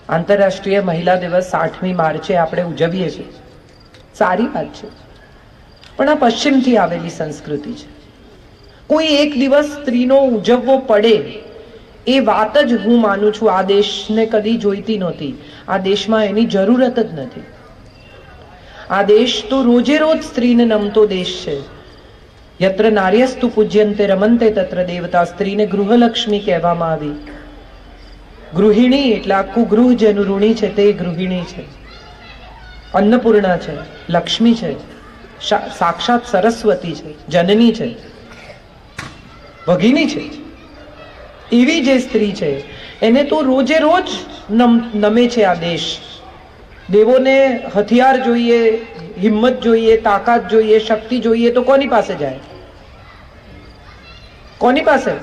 આંતરરાષ્ટ્રીય મહિલા દિવસ 8મી માર્ચે આપણે ઉજવીએ છીએ, સારી વાત છે, પણ આ પશ્ચિમથી આવેલી સંસ્કૃતિ છે. કોઈ એક દિવસ સ્ત્રીનો ઉજવવો પડે એ વાત જ હું માનું છું આ દેશને કદી જોઈતી નહોતી. આ દેશમાં એની જરૂરત જ નથી. આ દેશ તો રોજે રોજ સ્ત્રીને નમતો દેશ છે. યત્ર નાર્યસ્તુ પૂજ્યંતે રમંતે તત્ર દેવતા. સ્ત્રીને ગૃહલક્ષ્મી કહેવામાં આવી. ગૃહિણી એટલે આખું ગૃહ જેનું ઋણી છે તે ગૃહિણી છે, અન્નપૂર્ણા છે, લક્ષ્મી છે, સાક્ષાત સરસ્વતી છે, જનની છે, ભગિની છે. એવી જે સ્ત્રી છે એને તો રોજે રોજ નમે છે આ દેશ. દેવોને હથિયાર જોઈએ, હિંમત જોઈએ, તાકાત જોઈએ, શક્તિ જોઈએ તો કોની પાસે જાય? કોની પાસે?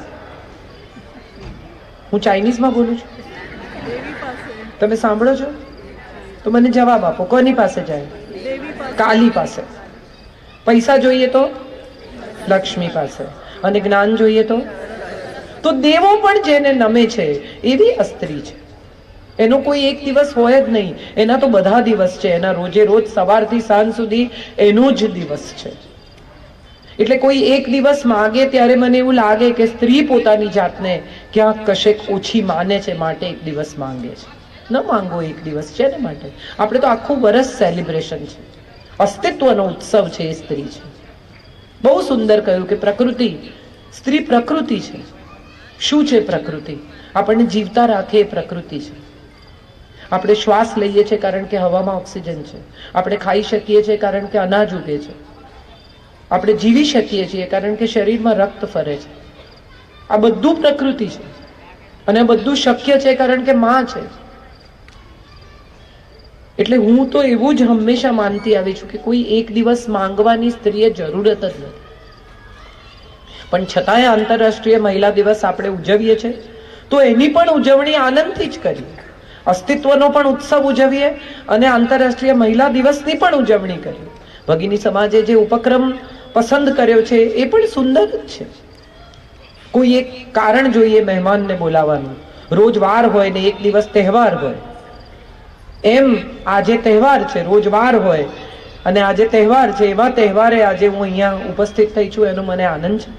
હું ચાઇનીઝમાં બોલું છું, તમે સાંભળો છો? તો મને જવાબ આપો, કોની પાસે જાય? કાલી પાસે. પૈસા જોઈએ તો લક્ષ્મી પાસે, અને જ્ઞાન જોઈએ તો દેવો પણ જેને નમે છે એવી અસ્ત્રી છે. એનો કોઈ એક દિવસ હોય જ નહીં, એના તો બધા દિવસ છે. એના રોજે રોજ સવારથી સાંજ સુધી એનો જ દિવસ છે. એટલે કોઈ એક દિવસ માગે ત્યારે મને એવું લાગે કે સ્ત્રી પોતાની જાતને ક્યાંક કશેક ઓછી માને છે, માટે એક દિવસ માંગે છે. ન માંગો, એક દિવસ છે ને માટે. આપણે તો આખું વર્ષ સેલિબ્રેશન છે, અસ્તિત્વનો ઉત્સવ છે એ સ્ત્રી છે. બહુ સુંદર કહ્યું કે પ્રકૃતિ, સ્ત્રી પ્રકૃતિ છે. શું છે પ્રકૃતિ? આપણને જીવતા રાખે એ પ્રકૃતિ છે. આપણે શ્વાસ લઈએ છીએ કારણ કે હવામાં ઓક્સિજન છે. આપણે ખાઈ શકીએ છીએ કારણ કે અનાજ ઉગે છે. આપણે જીવી શકીએ છીએ કારણ કે શરીરમાં રક્ત ફરે છે. આ બધું પ્રકૃતિ છે, અને બધું શક્ય છે કારણ કે માં છે. એટલે હું તો એવું જ હંમેશા માનતી આવી છું કે કોઈ એક દિવસ માંગવાની સ્ત્રીએ જરૂરત જ નથી. પણ છતાંય આંતરરાષ્ટ્રીય મહિલા દિવસ આપણે ઉજવીએ છીએ તો એની પણ ઉજવણી આનંદથી જ કરીએ. અસ્તિત્વનો પણ ઉત્સવ ઉજવીએ અને આંતરરાષ્ટ્રીય મહિલા દિવસની પણ ઉજવણી કરીએ. ભગિની સમાજે જે ઉપક્રમ પસંદ કર્યો છે એ પણ સુંદર જ છે. કોઈ એક કારણ જોઈએ મહેમાનને બોલાવવાનું. રોજ વાર હોય ને એક દિવસ તહેવાર હોય, એમ આજે તહેવાર છે, રોજ વાર હોય, અને આજે તહેવાર છે, એવા તહેવારે આજે હું અહીંયા ઉપસ્થિત થઈ છું, એનો મને આનંદ છે.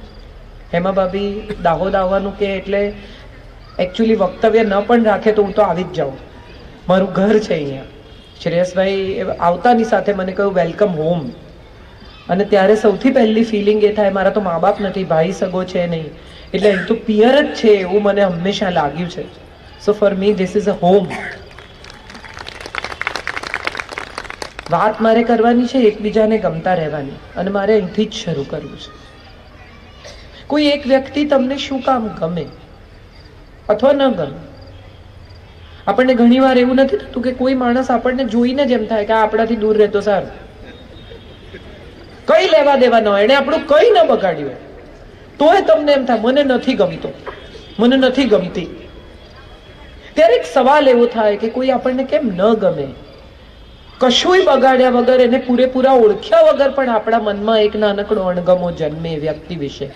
હેમા ભાભી દાહોદ આવવાનું કે એટલે એકચ્યુઅલી વક્તવ્ય ન પણ રાખે તો હું તો આવી જ જાઉં. મારું ઘર છે અહીંયા. શ્રેયસભાઈ આવતાની સાથે મને કહ્યું વેલકમ હોમ. અને ત્યારે સૌથી પહેલી ફિલિંગ એ થાય, મારા તો મા બાપ નથી, ભાઈ સગો છે નહીં, એટલે અહીં તો પિયર જ છે એવું મને હંમેશા લાગ્યું છે. So for me this is a home. વાત મારે કરવાની છે એકબીજાને ગમતા રહેવાની, અને મારે અહીંથી જ શરૂ કરવું છે. કોઈ એક વ્યક્તિ તમને શું કામ ગમે અથવા ન ગમે? આપણને ઘણી વાર એવું નથી થતું કે કોઈ માણસ આપણને જોઈને જ એમ થાય કે આ આપણાથી દૂર રહેતો સારું, કઈ લેવા દેવા ન હોય, એને આપણું કઈ ન બગાડ્યું, તોય તમને એમ થાય મને નથી ગમતો, મને નથી ગમતી. ત્યારે એક સવાલ એવો થાય કે કોઈ આપણને કેમ ન ગમે? કશુંય બગાડ્યા વગર, એને પૂરેપૂરા ઓળખ્યા વગર પણ આપણા મનમાં એક નાનકડો અણગમો જન્મે વ્યક્તિ વિશે.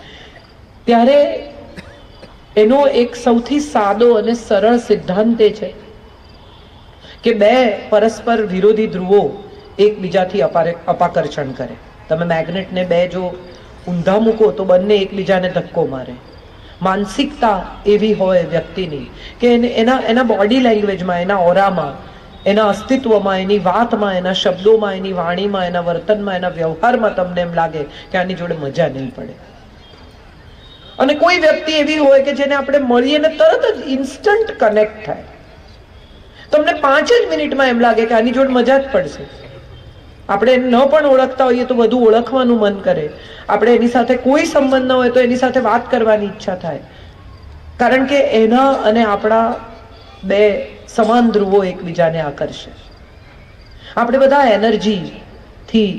ત્યારે એનો એક સૌથી સાદો અને સરળ સિદ્ધાંત એ છે કે બે પરસ્પર વિરોધી ધ્રુવો એકબીજાથી અપાકર્ષણ કરે. તમે મેગ્નેટને બે જો ઊંધા મૂકો તો બંને એકબીજાને ધક્કો મારે. માનસિકતા એવી હોય વ્યક્તિની કે એના બોડી લેંગ્વેજમાં, એના ઓરામાં, એના અસ્તિત્વમાં, એની વાતમાં, એના શબ્દોમાં, એની વાણીમાં, એના વર્તનમાં, એના વ્યવહારમાં તમને એમ લાગે કે આની જોડે મજા નહીં પડે. અને કોઈ વ્યક્તિ એવી હોય કે જેને આપણે મળીએ ને તરત જ ઇન્સ્ટન્ટ કનેક્ટ થાય. તમને 5 જ મિનિટમાં એમ લાગે કે આની જોડે મજા જ પડશે. આપણે ન પણ ઓળખતા હોઈએ તો વધુ ઓળખવાનું મન કરે. આપણે એની સાથે કોઈ સંબંધ ન હોય તો એની સાથે વાત કરવાની ઈચ્છા થાય, કારણ કે એના અને આપણા બે સમાન ધ્રુવો એકબીજાને આકર્ષે. આપણે બધા એનર્જીથી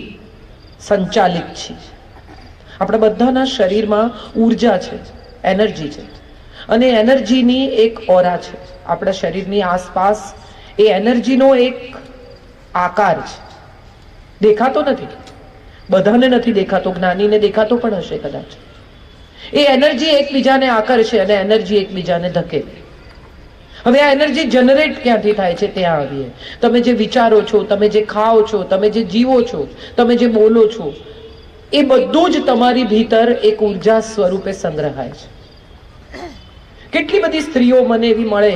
સંચાલિત છીએ. આપણા બધાના શરીરમાં ઉર્જા છે, એનર્જી છે, અને એનર્જીની એક ઓરા છે. આપણા શરીરની આસપાસ એ એનર્જીનો એક આકાર છે. દેખાતો નથી, બધાને નથી દેખાતો, જ્ઞાનીને દેખાતો પણ હશે કદાચ. એ એનર્જી એકબીજાને આકર્ષે અને એનર્જી એકબીજાને ધકેલે. હવે આ એનર્જી જનરેટ ક્યાંથી થાય છે ત્યાં આવીએ. તમે જે વિચારો છો, તમે જે ખાઓ છો, તમે જે જીવો છો, તમે જે બોલો છો, એ બધું જ તમારી ભીતર એક ઉર્જા સ્વરૂપે સંગ્રહાય છે. કેટલી બધી સ્ત્રીઓ મને એવી મળે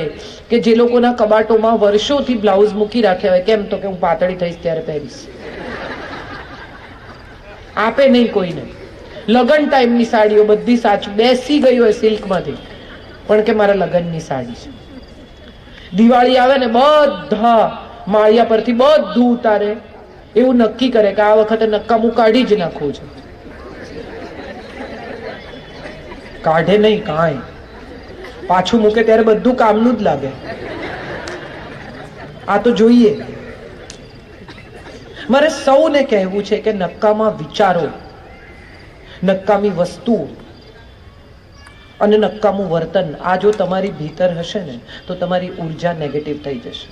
કે જે લોકોના કબાટોમાં વર્ષોથી બ્લાઉઝ મૂકી રાખ્યા હોય. કેમ? તો કે હું પાતળી થઈશ ત્યારે પહેરીશ. આપે નહીં કોઈને. લગ્ન ટાઈમની સાડીઓ બધી સાચી બેસી ગઈ હોય સિલ્કમાંથી, પણ કે મારા લગ્નની સાડી છે. દિવાળી આવે ને બધા માળિયા પરથી બધું ઉતારે, એવું નક્કી કરે કે આ વખતે નક્કામું કાઢી જ નાખવું છે. કાઢે નહીં કાંઈ, પાછું મૂકે ત્યારે બધું કામનું જ લાગે. આ તો જોઈએ. મારે સૌને કહેવું છે કે નક્કામા વિચારો, નક્કામી વસ્તુઓ અને નક્કામું વર્તન આ જો તમારી ભીતર હશે ને તો તમારી ઉર્જા નેગેટિવ થઈ જશે.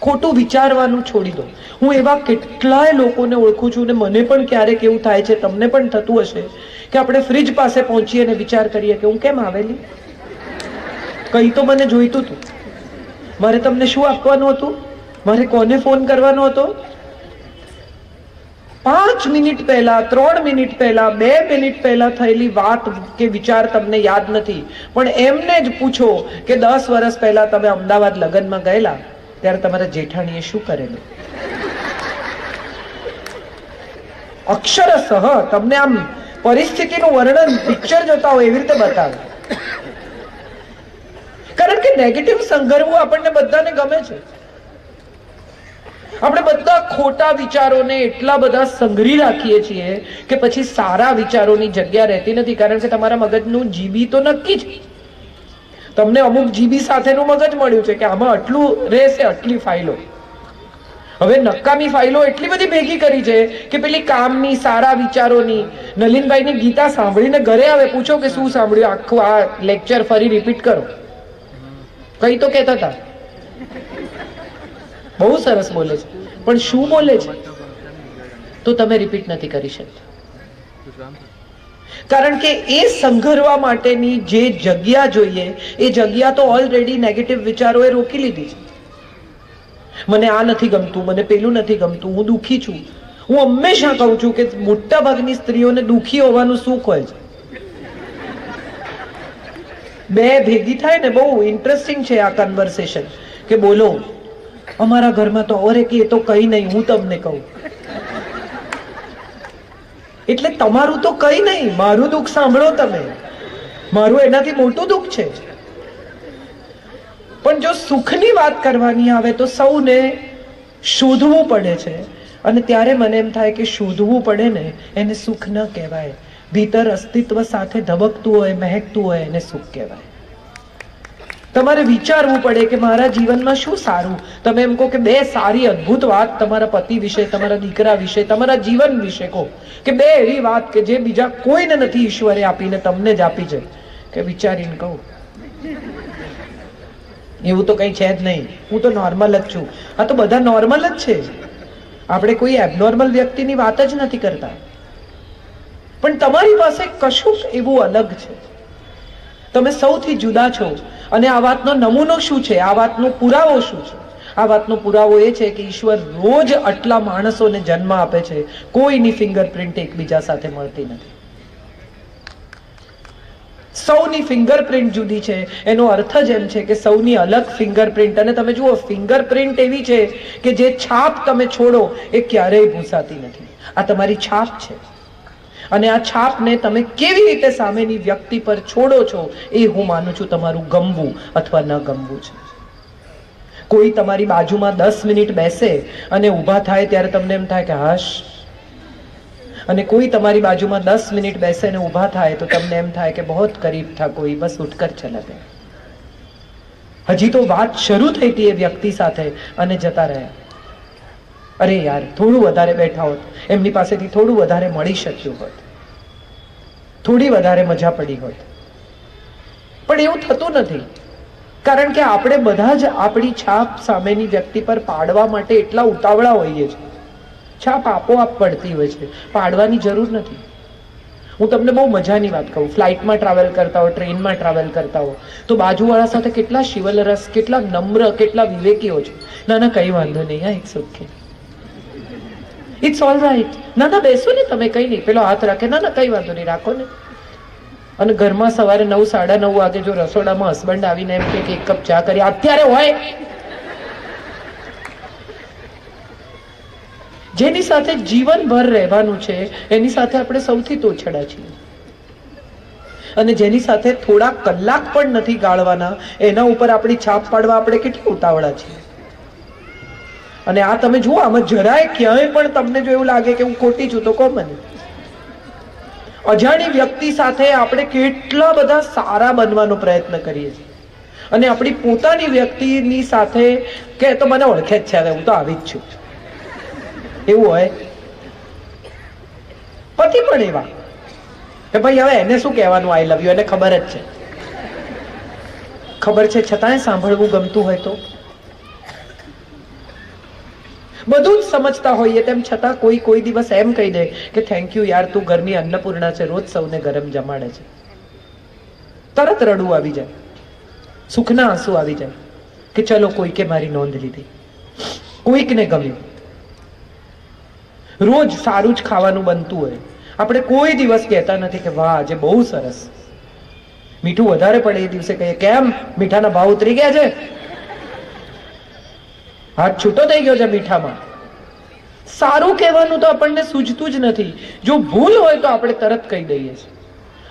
ખોટું વિચારવાનું છોડી દો. હું એવા કેટલાય લોકોને ઓળખું છું ને મને પણ ક્યારેક એવું થાય છે, તમને પણ થતું હશે કે આપણે ફ્રીજ પાસે પહોંચીએ ને વિચાર કરીએ કે હું કેમ આવેલી, કઈ તો મને જોઈતું હતું, મારે તમને શું આપવાનું હતું, મારે કોને ફોન કરવાનો હતો. 5 મિનિટ પહેલા, 3 મિનિટ પહેલા, 2 મિનિટ પહેલા થયેલી વાત કે વિચાર તમને યાદ નથી, પણ એમને જ પૂછો કે 10 વર્ષ પહેલા તમે અમદાવાદ લગ્નમાં ગયેલા ત્યારે તમારા જેઠાણીએ શું કરેલું. અક્ષરશઃ તમને આમ પરિસ્થિતિનું વર્ણન પિક્ચર જોતા હોય એવી રીતે બતાવે. કારણ કે નેગેટિવ સંગરવું આપણને બધાને ગમે છે. આપણે બધા ખોટા વિચારોને એટલા બધા સંઘરી રાખીએ છીએ કે પછી સારા વિચારોની જગ્યા રહેતી નથી. કારણ કે તમારા મગજનું જીબી તો નક્કી છે. તમને અમુક જીબી સાથેનું મગજ મળ્યું છે કે આમાં આટલું રહેશે, આટલી ફાઇલો. હવે નકામી ફાઇલો એટલી બધી ભેગી કરી છે કે પેલી કામની, સારા વિચારોની. નલિનભાઈની ગીતા સાંભળીને ઘરે આવે, પૂછો કે શું સાંભળ્યું, આખું આ લેક્ચર ફરી રિપીટ કરો. કઈ તો કહેતા હતા, બહુ સરસ બોલે છે, પણ શું બોલે છે તો તમે રિપીટ નથી કરી શકતા. કારણ કે એ સંઘરવા માટેની જે જગ્યા જોઈએ એ જગ્યા તો ઓલરેડી નેગેટિવ વિચારોએ રોકી લીધી છે. મને આ નથી ગમતું, મને પેલું નથી ગમતું, હું દુઃખી છું. હું હંમેશા કહું છું કે મોટા ભાગની સ્ત્રીઓને દુઃખી હોવાનું સુખ હોય છે. બે ભેગી થાય ને, બહુ ઇન્ટરેસ્ટિંગ છે આ કન્વર્સેશન કે બોલો અમારા ઘરમાં તો અરે કે એ તો કઈ નહીં, હું તમને કહું. એટલે તમારું તો કઈ નહીં, મારું દુઃખ સાંભળો તમે. મારું એનાથી મોટું દુઃખ છે. પણ જો સુખની વાત કરવાની આવે તો સૌને શોધવું પડે છે. અને ત્યારે મને એમ થાય કે શોધવું પડે ને એને સુખ ન કહેવાય. ભીતર અસ્તિત્વ સાથે ધબકતું હોય, મહેકતું હોય એને સુખ કહેવાય. તમારે વિચારવું પડે કે મારા જીવનમાં શું સારું. તમે એમ કહો કે બે સારી અદ્ભુત વાત તમારા પતિ વિશે, તમારા દીકરા વિશે, તમારા જીવન વિશે કહો કે બે એવી વાત કે જે બીજા કોઈને નથી ઈશ્વરે આપીને તમને જ આપી છે, કે વિચારીને કહું એવું તો કઈ છે જ નહીં, હું તો નોર્મલ જ છું. આ તો બધા નોર્મલ જ છે. આપણે કોઈ એબનોર્મલ વ્યક્તિની વાત જ નથી કરતા. પણ તમારી પાસે કશું એવું અલગ છે. તમે સૌથી જુદા છો. અને આ વાતનો નમૂનો શું છે, આ વાતનો પુરાવો શું છે? આ વાતનો પુરાવો એ છે કે ઈશ્વર રોજ આટલા માણસોને જન્મ આપે છે, કોઈની ફિંગરપ્રિન્ટ એકબીજા સાથે મળતી નથી. સૌની ફિંગરપ્રિન્ટ જુદી છે. એનો અર્થ જ એમ છે કે સૌની અલગ ફિંગરપ્રિન્ટ. અને તમે જુઓ, ફિંગરપ્રિન્ટ એવી છે કે જે છાપ તમે છોડો એ ક્યારેય ભૂસાતી નથી. આ તમારી છાપ છે. અને આ છાપને તમે કેવી રીતે સામેની વ્યક્તિ પર છોડો છો એ હું માનું છું તમારું ગમવું અથવા ન ગમવું છે. કોઈ તમારી બાજુમાં 10 મિનિટ બેસે અને ઊભા થાય ત્યારે તમને એમ થાય કે હાશ, અને કોઈ તમારી બાજુમાં 10 મિનિટ બેસે અને ઊભા થાય તો તમને એમ થાય કે બહોત કરીબ થા કોઈ, બસ ઉઠકર ચલા ગયા. હજી તો વાત શરૂ થઈ હતી એ વ્યક્તિ સાથે અને જતા રહ્યા. અરે યાર, થોડું વધારે બેઠા હોત, એમની પાસેથી થોડું વધારે મળી શક્યું હોત, થોડી વધારે મજા પડી હોત. પણ એવું થતું નથી. કારણ કે આપણે બધા જ આપણી છાપ સામેની વ્યક્તિ પર પાડવા માટે એટલા ઉતાવળા હોઈએ છીએ. છાપ આપોઆપ પડતી હોય છે, પાડવાની જરૂર નથી. હું તમને બહુ મજાની વાત કહું, ફ્લાઇટમાં ટ્રાવેલ કરતા હો, ટ્રેનમાં ટ્રાવેલ કરતા હો, તો બાજુવાળા સાથે કેટલા શિવલરસ, કેટલા નમ્ર, કેટલા વિવેકીઓ છે. ના ના કઈ વાંધો નહીં, હા it's okay, it's all right, ના ના બેસો ને તમે, કઈ નહીં. પેલો હાથ રાખે, ના ના કઈ વાંધો નહીં, રાખો ને. અને ઘરમાં સવારે 9, 9:30 વાગે જો રસોડામાં હસબન્ડ આવીને એમ કે એક કપ ચા કરી, અત્યારે હોય. જેની સાથે જીવનભર રહેવાનું છે એની સાથે આપણે સૌથી તોછડા છીએ, અને જેની સાથે થોડા કલાક પણ નથી ગાળવાના એના ઉપર આપણી છાપ પાડવા આપણે કેટલી ઉતાવળા છીએ. અને આ તમે જુઓ, આમાં જરાય ક્યાંય પણ તમને જો એવું લાગે કે હું ખોટી છું તો કહો મને. અજાણી વ્યક્તિ સાથે આપણે કેટલા બધા સારા બનવાનો પ્રયત્ન કરીએ છીએ, અને આપણી પોતાની વ્યક્તિની સાથે કે તો મને ઓળખે જ છે, હું તો આવી જ છું, એવું હોય. પતિ પણ એવા કે ભાઈ હવે એને શું કહેવાનું આઈ લવ યુ, એને ખબર જ છે, ખબર છે છતાંય સાંભળવું ગમતું હોય તો. બધું જ સમજતા હોઈએ તેમ છતાં કોઈ દિવસ એમ કહી દે કે થેન્ક યુ યાર, તું ઘરની અન્નપૂર્ણા છે, રોજ સૌને ગરમ જમાડે છે. તરત રડવું આવી જાય, સુખના આંસુ આવી જાય કે ચલો કોઈકે મારી નોંધ લીધી, કોઈકને ગમ્યું. રોજ સારું જ ખાવાનું બનતું હોય, આપણે કોઈ દિવસ કહેતા નથી કે વાહ આજે બહુ સરસ. મીઠું વધારે પડે એ દિવસે કહીએ કેમ મીઠાના ભાવ ઉતરી ગયા છે, હાથ છૂટો થઈ ગયો છે મીઠામાં. સારું કહેવાનું તો આપણને સૂઝતું જ નથી. જો ભૂલ હોય તો આપણે તરત કહી દઈએ છીએ.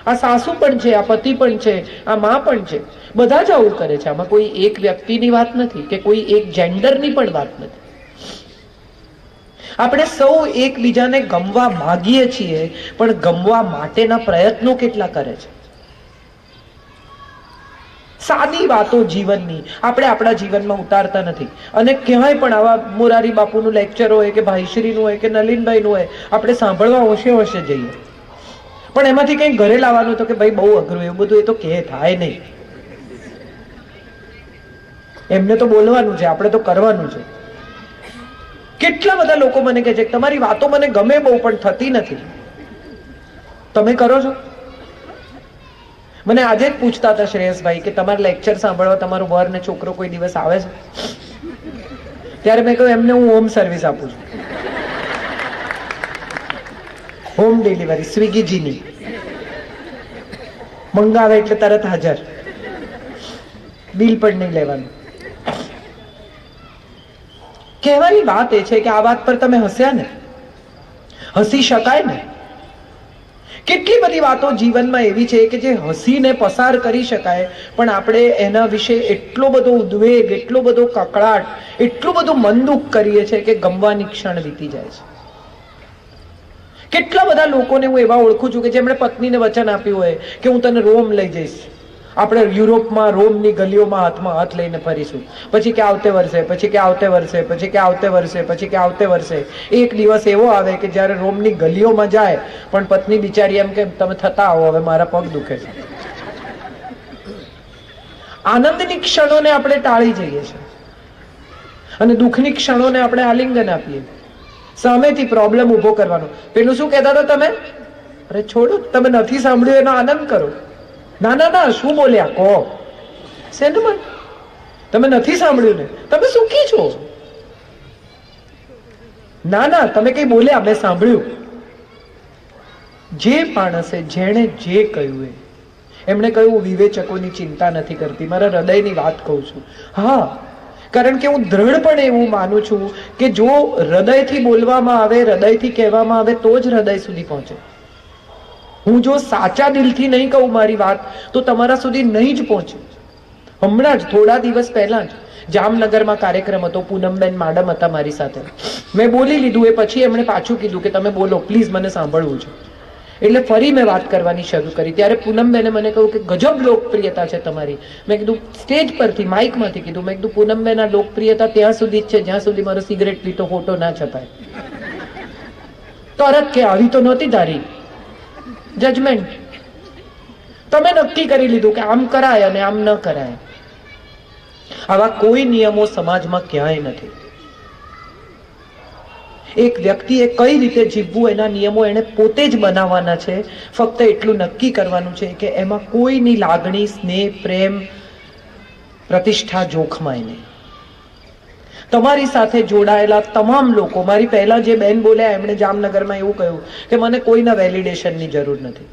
આ સાસુ પણ છે, આ પતિ પણ છે, આ માં પણ છે, બધા જ આવું કરે છે. આમાં કોઈ એક વ્યક્તિની વાત નથી કે કોઈ એક જેન્ડરની પણ વાત નથી. આપણે સૌ એકબીજાને ગમવા માંગીએ છીએ, પણ ગમવા માટેના પ્રયત્નો કેટલા કરે છે. સાદી વાતો જીવનની આપણે આપણા જીવનમાં ઉતારતા નથી, અને ક્યાંય પણ આવા મોરારી બાપુનું લેક્ચર હોય કે ભાઈશ્રીનું હોય કે નલિનભાઈનું હોય, આપણે સાંભળવા હોશે જઈએ, પણ એમાંથી કંઈ ઘરે લાવવાનું તો કે ભાઈ બહુ અઘરું, એવું બધું એ તો કે થાય નહીં. એમને તો બોલવાનું છે, આપણે તો કરવાનું છે. કેટલા બધા લોકો મને કહે છે કે તમારી વાતો મને ગમે બહુ પણ થતી નથી. તમે કરો છો? મને આજે જ પૂછતા હતા શ્રેયસભાઈ કે તમારા લેક્ચર સાંભળવા તમારું વર ને છોકરો કોઈ દિવસ આવે છે? ત્યારે મેં કહ્યું એમને હું હોમ સર્વિસ આપું છું, હોમ ડિલિવરી, સ્વિગીજીની. મંગાવે એટલે તરત હાજર, બિલ પણ નહીં લેવાનું. કહેવાની વાત એ છે કે આ વાત પર તમે હસ્યા ને, હસી શકાય ને. કેટલી બધી વાતો જીવનમાં એવી છે કે જે હસીને પસાર કરી શકાય, પણ આપણે એના વિશે એટલો બધો ઉદ્વેગ, એટલો બધો કકળાટ, એટલું બધું મન દુઃખ કરીએ છીએ કે ગમવાની ક્ષણ વીતી જાય છે. કેટલા બધા લોકોને હું એવા ઓળખું છું કે જેમણે પત્નીને વચન આપ્યું હોય કે હું તને રોમ લઈ જઈશ, આપણે યુરોપમાં રોમની ગલીઓમાં હાથમાં હાથ લઈને ફરીશું, પછી કે આવતે વર્ષે, પછી કે આવતે વર્ષે, પછી કે આવતે વર્ષે, પછી કે આવતે વર્ષે. એક દિવસ એવો આવે કે જ્યારે રોમની ગલીઓમાં જાય પણ પત્ની બિચારી એમ કે તમે થતા આવો, હવે મારા પગ દુખે છે. આનંદની ક્ષણોને આપણે ટાળી જઈએ છીએ અને દુઃખની ક્ષણોને આપણે આલિંગન આપીએ, સામેથી પ્રોબ્લેમ ઉભો કરવાનો. પેલું શું કહેતા હતા તમે? અરે છોડો, તમે નથી સાંભળ્યું એનો આનંદ કરો. ના ના ના, શું બોલ્યા કહો, શેનું મન? તમે નથી સાંભળ્યું ને, તમે સુખી છો. ના ના, તમે કઈ બોલ્યા, મેં સાંભળ્યું. જે માણસે જેણે જે કહ્યું એમણે કહ્યું વિવેચકોની ચિંતા નથી કરતી, મારા હૃદયની વાત કહું છું. હા, કારણ કે હું દ્રઢપણે એવું માનું છું કે જો હૃદયથી બોલવામાં આવે, હૃદયથી કહેવામાં આવે તો જ હૃદય સુધી પહોંચે. હું જો સાચા દિલથી નહીં કહું મારી વાત તો તમારા સુધી નહીં જ પહોંચે. હમણાં જ થોડા દિવસ પહેલા જ જામનગરમાં કાર્યક્રમ હતો, પૂનમબેન માડમ હતા મારી સાથે. મેં બોલી લીધું, એ પછી એમણે પાછું કીધું કે તમે બોલો પ્લીઝ, મને સાંભળવું છે. એટલે ફરી મેં વાત કરવાની શરૂ કરી. ત્યારે પૂનમબેને મને કહ્યું કે ગજબ લોકપ્રિયતા છે તમારી. મેં કીધું સ્ટેજ પરથી, માઇકમાંથી કીધું. મેં કીધું પૂનમબેન આ લોકપ્રિયતા ત્યાં સુધી જ છે જ્યાં સુધી મારો સિગરેટ પીતો ફોટો ના છપાય. તરત કે આવી તો નહોતી ધારી. જજમેન્ટ. તમે નક્કી કરી લીધું કે આમ કરાય અને આમ ન કરાય. આવા કોઈ નિયમો સમાજમાં ક્યાંય નથી. એક વ્યક્તિએ કઈ રીતે જીવવું એના નિયમો એને પોતે જ બનાવવાના છે. ફક્ત એટલું નક્કી કરવાનું છે કે એમાં કોઈની લાગણી, સ્નેહ, પ્રેમ, પ્રતિષ્ઠા જોખમાય નહીં. તમારી સાથે જોડાયેલા તમામ લોકો, મારી પહેલા જે બેન બોલ્યા એમણે જામનગરમાં એવું કહ્યું કે મને કોઈના વેલિડેશનની જરૂર નથી,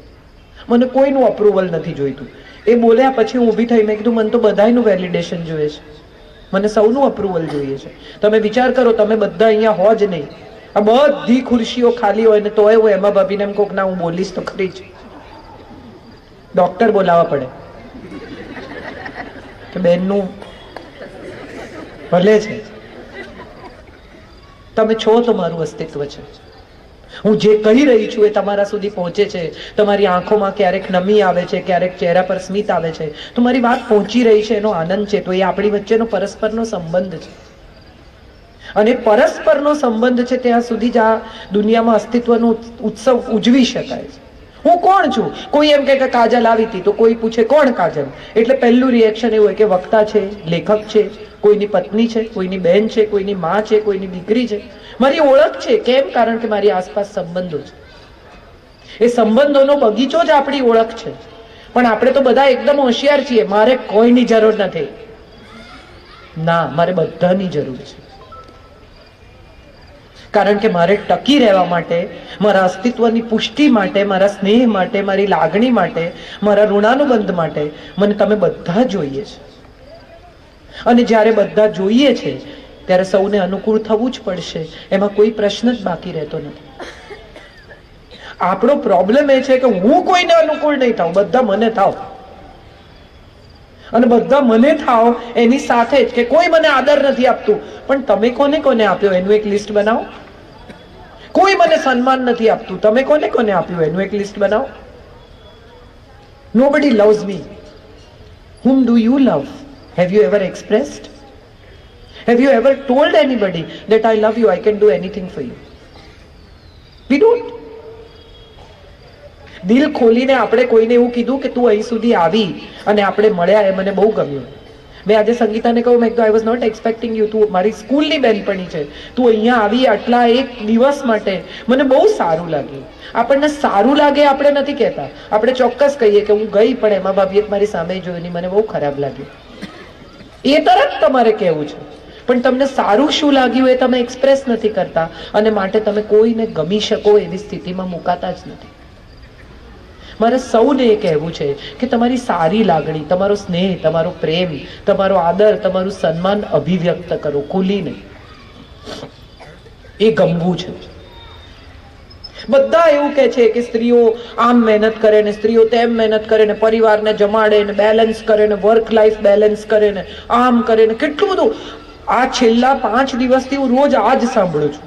મને કોઈનું અપ્રુવલ નથી જોઈતું. એ બોલ્યા પછી હું ઊભી થઈ, મેં કીધું મને તો બધાનું વેલિડેશન જોઈએ છે, મને સૌનું અપ્રુવલ જોઈએ છે. તમે વિચાર કરો, તમે બધા અહીંયા હો જ નહીં, આ બધી ખુરશીઓ ખાલી હોય ને તોય હું એમાં ભાભીને એમ કહું ના હું બોલીશ તો ખરી જ, ડોક્ટર બોલાવવા પડે કે બેનનું ભલે છે, તમે છો તો મારું અસ્તિત્વ છે. હું જે કહી રહી છું એ તમારા સુધી પહોંચે છે. તમારી આંખોમાં ક્યારેક નમી આવે છે, ક્યારેક ચહેરા પર સ્મિત આવે છે, તો મારી વાત પહોંચી રહી છે એનો આનંદ છે. તો એ આપણી વચ્ચેનો પરસ્પરનો સંબંધ છે. અને પરસ્પરનો સંબંધ છે ત્યાં સુધી જ આ દુનિયામાં અસ્તિત્વનો ઉત્સવ ઉજવી શકાય છે. હું કોણ છું? કોઈ એમ કે કાજલ આવી હતી તો કોઈ પૂછે કોણ કાજલ, એટલે પહેલું રિએક્શન એવું હોય કે વક્તા છે, લેખક છે, કોઈની પત્ની છે, કોઈની બહેન છે, કોઈની માં છે, કોઈની દીકરી છે. મારી ઓળખ છે. કેમ? કારણ કે મારી આસપાસ સંબંધો છે. એ સંબંધોનો બગીચો જ આપણી ઓળખ છે. પણ આપણે તો બધા એકદમ હોશિયાર છીએ, મારે કોઈની જરૂર નથી. ના, મારે બધાની જરૂર છે. કારણ કે મારે ટકી રહેવા માટે, મારા અસ્તિત્વની પુષ્ટિ માટે, મારા સ્નેહ માટે, મારી લાગણી માટે, મારા ઋણાનુબંધ માટે મને તમે બધા જોઈએ છે. અને જ્યારે બધા જોઈએ છે ત્યારે સૌને અનુકૂળ થવું જ પડશે. એમાં કોઈ પ્રશ્ન જ બાકી રહેતો નથી. આપણો પ્રોબ્લેમ એ છે કે હું કોઈને અનુકૂળ નહીં થાઉં, બધા મને થાવ. અને બધા મને થાવ એની સાથે જ કે કોઈ મને આદર નથી આપતું, પણ તમે કોને કોને આપ્યો એનું એક લિસ્ટ બનાવો. કોઈ મને સન્માન નથી આપતું, તમે કોને કોને આપ્યું એનું એક લિસ્ટ બનાવો. Nobody loves me. Whom do you love? Have you ever expressed? Have you ever told anybody that I love you, I can do anything for you? We don't. દિલ ખોલીને આપણે કોઈને એવું કીધું કે તું અહીં સુધી આવી અને આપણે મળ્યા, એ મને બહુ ગમ્યું. મેં આજે સંગીતાને કહ્યું, મેં I was not expecting you, તું મારી સ્કૂલની બેનપણી છે, તું અહીંયા આવી આટલા એક દિવસ માટે, મને બહુ સારું લાગ્યું. આપણને સારું લાગે આપણે નથી કહેતા, આપણે ચોક્કસ કહીએ કે હું ગઈ પણ એમાં ભાભીએ મારી સામે જોયું નહીં, મને બહુ ખરાબ લાગ્યું. એ તરત તમારે કહેવું છે. પણ તમને સારું શું લાગ્યું એ તમે એક્સપ્રેસ નથી કરતા, અને માટે તમે કોઈને ગમી શકો એવી સ્થિતિમાં મુકાતા જ નથી. મારે સૌને એ કહેવું છે કે તમારી સારી લાગણી, તમારો સ્નેહ, તમારો પ્રેમ, તમારો આદર, તમારું સન્માન અભિવ્યક્ત કરો ખુલીને. એ ગમવું છે. બધા એવું કહે છે કે સ્ત્રીઓ આમ મહેનત કરે ને, સ્ત્રીઓ તેમ મહેનત કરે ને, પરિવારને જમાડે ને, બેલેન્સ કરે ને, વર્ક લાઈફ બેલેન્સ કરે ને, આમ કરે ને, કેટલું બધું. આ છેલ્લા 5 દિવસથી હું રોજ આ જ સાંભળું છું.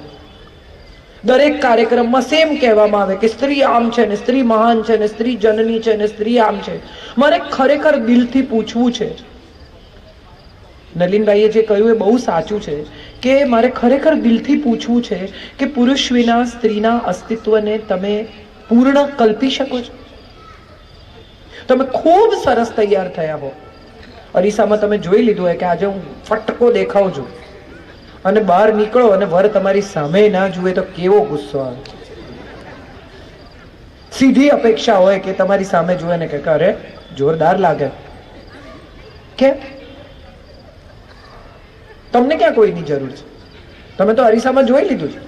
દરેક કાર્યક્રમમાં સેમ કહેવામાં આવે કે સ્ત્રી આમ છે ને, સ્ત્રી મહાન છે ને, સ્ત્રી જનની છે ને, સ્ત્રી આમ છે. મારે ખરેખર દિલથી પૂછવું છે, નલિનભાઈએ જે કહ્યું એ બહુ સાચું છે, કે મારે ખરેખર દિલથી પૂછવું છે કે પુરુષ વિના સ્ત્રીના અસ્તિત્વને તમે પૂર્ણ કલ્પી શકો છો? તમે ખૂબ સરસ તૈયાર થયા હો, અરીસામાં તમે જોઈ લીધું હોય કે આજે હું ફટકો દેખાઉં છું, અને બહાર નીકળો અને વર તમારી સામે ના જુએ તો કેવો ગુસ્સો આવે. સીધી અપેક્ષા હોય કે તમારી સામે જુએ ને કે અરે જોરદાર લાગે. કેમ? તમને ક્યાં કોઈની જરૂર છે? તમે તો અરીસામાં જોઈ લીધું છે.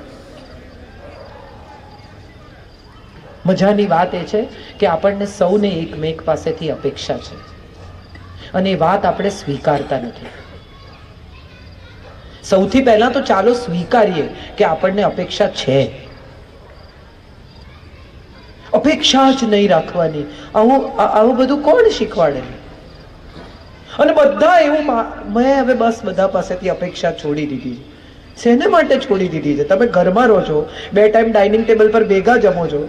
મજાની વાત એ છે કે આપણને સૌને એકમેક પાસેથી અપેક્ષા છે, અને એ વાત આપણે સ્વીકારતા નથી. સૌથી પહેલા તો ચાલો સ્વીકારીએ કે આપણને અપેક્ષા છે. અપેક્ષા જ નહીં રાખવાની, આવું બધું કોણ શીખવાડે? અને બધા એવું, મેં હવે બસ બધા પાસેથી અપેક્ષા છોડી દીધી છે. શેને માટે છોડી દીધી છે? તમે ઘરમાં રહો છો, 2 ટાઈમ ડાઇનિંગ ટેબલ પર ભેગા જમો છો.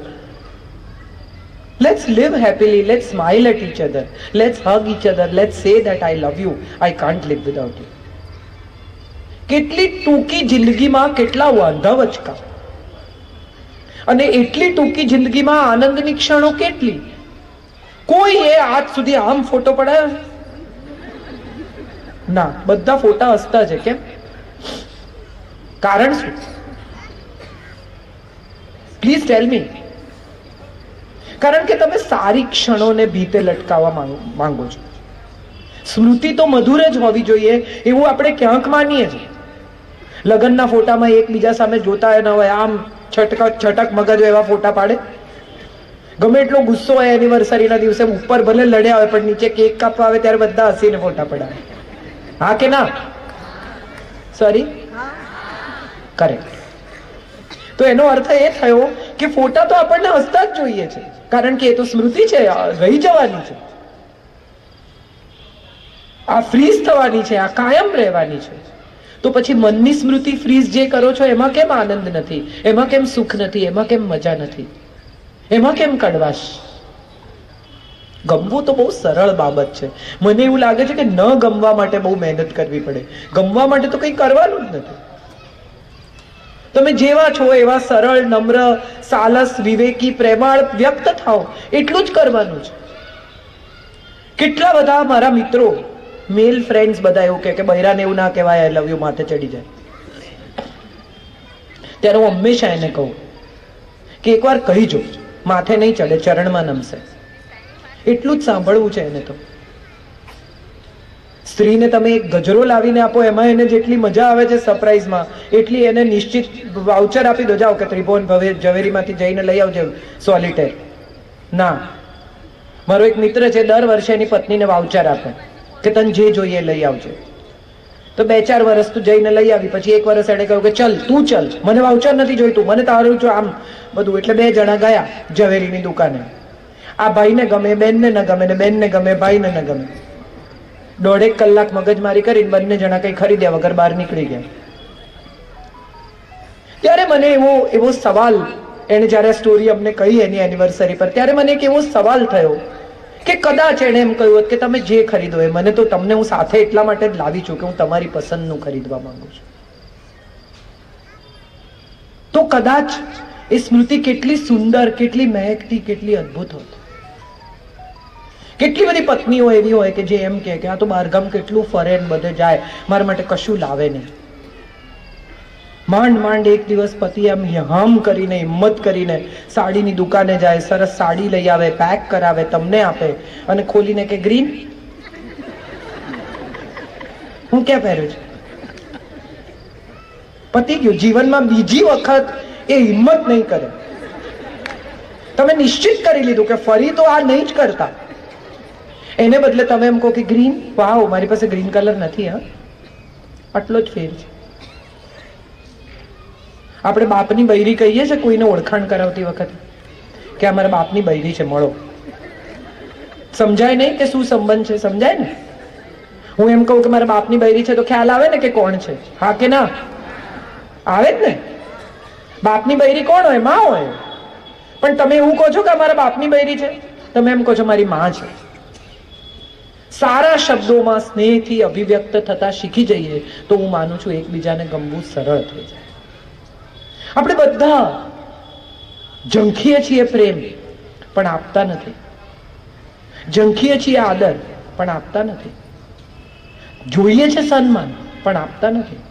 Let's live happily, let's smile at each other, let's hug each other, let's say that I love you, I can't live without you. કેટલી ટૂંકી જિંદગીમાં કેટલા વાંધા વચકા, અને એટલી ટૂંકી જિંદગીમાં આનંદની ક્ષણો કેટલી. કોઈ એ આજ સુધી આમ ફોટો પડાયો ના, બધા ફોટા હસતા છે. કેમ? કારણ શું? પ્લીઝ ટેલ મી. કારણ કે તમે સારી ક્ષણોને ભીતે લટકાવવા માંગો છો. સ્મૃતિ તો મધુર જ હોવી જોઈએ એવું આપણે ક્યાંક માનીએ છીએ. લગ્નના ફોટામાં એકબીજા સામે જોતા ન હોય, આમ છટક મગજ એવા ફોટા પાડે. ગમે એટલો ગુસ્સો હોય એનિવર્સરીના દિવસે, ઉપર ભલે લડ્યા હોય પણ નીચે કેક કાપવા આવે ત્યારે બધા હસીને ફોટા પડાવે. હા કે ના? Sorry, correct. તો એનો અર્થ એ થયો કે ફોટા તો આપણને હસતા જ જોઈએ છે, કારણ કે એ તો સ્મૃતિ છે, રહી જવાની છે, આ ફ્રીઝ થવાની છે, આ કાયમ રહેવાની છે. તો પછી મનની સ્મૃતિ ફ્રીઝ જે કરો છો એમાં કેમ આનંદ નથી, એમાં કેમ સુખ નથી, એમાં કેમ મજા નથી, એમાં કેમ કડવાશ? ગમવું તો બહુ સરળ બાબત છે. મને એવું લાગે છે કે ન ગમવા માટે બહુ મહેનત કરવી પડે. ગમવા માટે તો કંઈ કરવાનું જ નથી. તમે જેવા છો એવા સરળ, નમ્ર, સાલસ, વિવેકી, પ્રેમાળ વ્યક્ત થાઓ, એટલું જ કરવાનું છે. કેટલા બધા મારા મિત્રો, મેલ ફ્રેન્ડ્સ બધા એવું કે બૈરાને એવું ના કહેવાય, આઈ લવ યુ માથે ચડી જાય. ત્યારે હું હંમેશા એને કહું કે એકવાર કહીજો, માથે નહીં ચડે, ચરણમાં નમશે. એટલું જ સાંભળવું છે એને. તો સ્ત્રીને તમે એક ગજરો લાવીને આપો, એમાં એને જેટલી મજા આવે છે સરપ્રાઈઝમાં, એટલી એને નિશ્ચિત વાઉચર આપી દો, જાઓ કે ત્રિભુવન ઝવેરીમાંથી જઈને લઈ આવજો સોલિટેર. ના, મારો એક મિત્ર છે, દર વર્ષે એની પત્નીને વાઉચર આપે કે તને જે જોઈએ લઈ આવજો. તો 2-4 વર્ષ તું જઈને લઈ આવી, પછી 1 વર્ષ એણે કહ્યું કે ચલ તું ચલ, મને વાઉચર નથી જોઈતું, મને તારું જો આમ બધું. એટલે 2 જણા ગયા ઝવેરીની દુકાને. આ ભાઈને ગમે, બેનને ન ગમે, ને બેનને ગમે, ભાઈને ન ગમે. 1.5 કલાક મગજમારી કરીને બંને જણા કઈ ખરીદ્યા વગર બહાર નીકળી ગયા. ત્યારે મને એવો સવાલ, એને જયારે સ્ટોરી અમને કહી એની એનિવર્સરી પર, ત્યારે મને એક એવો સવાલ થયો કે કદાચ એણે એમ કહ્યું કે તમે જે ખરીદો એ મને તો, તમને હું સાથે એટલા માટે જ લાવી છું કે હું તમારી પસંદનું ખરીદવા માંગુ છું. તો કદાચ એ સ્મૃતિ કેટલી સુંદર, કેટલી મહેકતી, કેટલી અદ્ભુત હોત. કેટલી બધી પત્નીઓ એવી હોય કે જે એમ કે આ તો બહારગામ કેટલું ફરે ને બધે જાય, મારા માટે કશું લાવે નહીં. માંડ માંડ એક દિવસ પતિ એમ હમ કરીને, હિંમત કરીને સાડીની દુકાને જાય, સરસ સાડી લઈ આવે, પેક કરાવે, તમને આપે અને ખોલીને કે ગ્રીન, હું ક્યાં પહેર્યું છે? પતી ગયું. જીવનમાં બીજી વખત એ હિંમત નહીં કરે. તમે નિશ્ચિત કરી લીધું કે ફરી તો આ નહીં જ કરતા. એને બદલે તમે એમ કહો કે ગ્રીન, વાવ, મારી પાસે ગ્રીન કલર નથી. હા, આટલો જ ફેર છે. આપણે બાપની બૈરી કહીએ છીએ કોઈને ઓળખાણ કરાવતી વખતે કે અમારા બાપની બૈરી છે, મળો. સમજાય નહીં કે શું સંબંધ છે? સમજાય ને? હું એમ કહું કે મારા બાપની બૈરી છે તો ખ્યાલ આવે ને કે કોણ છે? હા કે ના? આવે જ ને. બાપની બૈરી કોણ હોય? માં હોય. પણ તમે એવું કહો છો કે અમારા બાપની બૈરી છે, તમે એમ કહો છો મારી માં છે. સારા શબ્દોમાં સ્નેહથી અભિવ્યક્ત થતા શીખી જઈએ તો હું માનું છું એકબીજાને ગમવું સરળ થઈ જાય. આપણે બધા ઝંખીએ છીએ પ્રેમ, પણ આપતા નથી. ઝંખીએ છીએ આદર, પણ આપતા નથી. જોઈએ છે સન્માન, પણ આપતા નથી.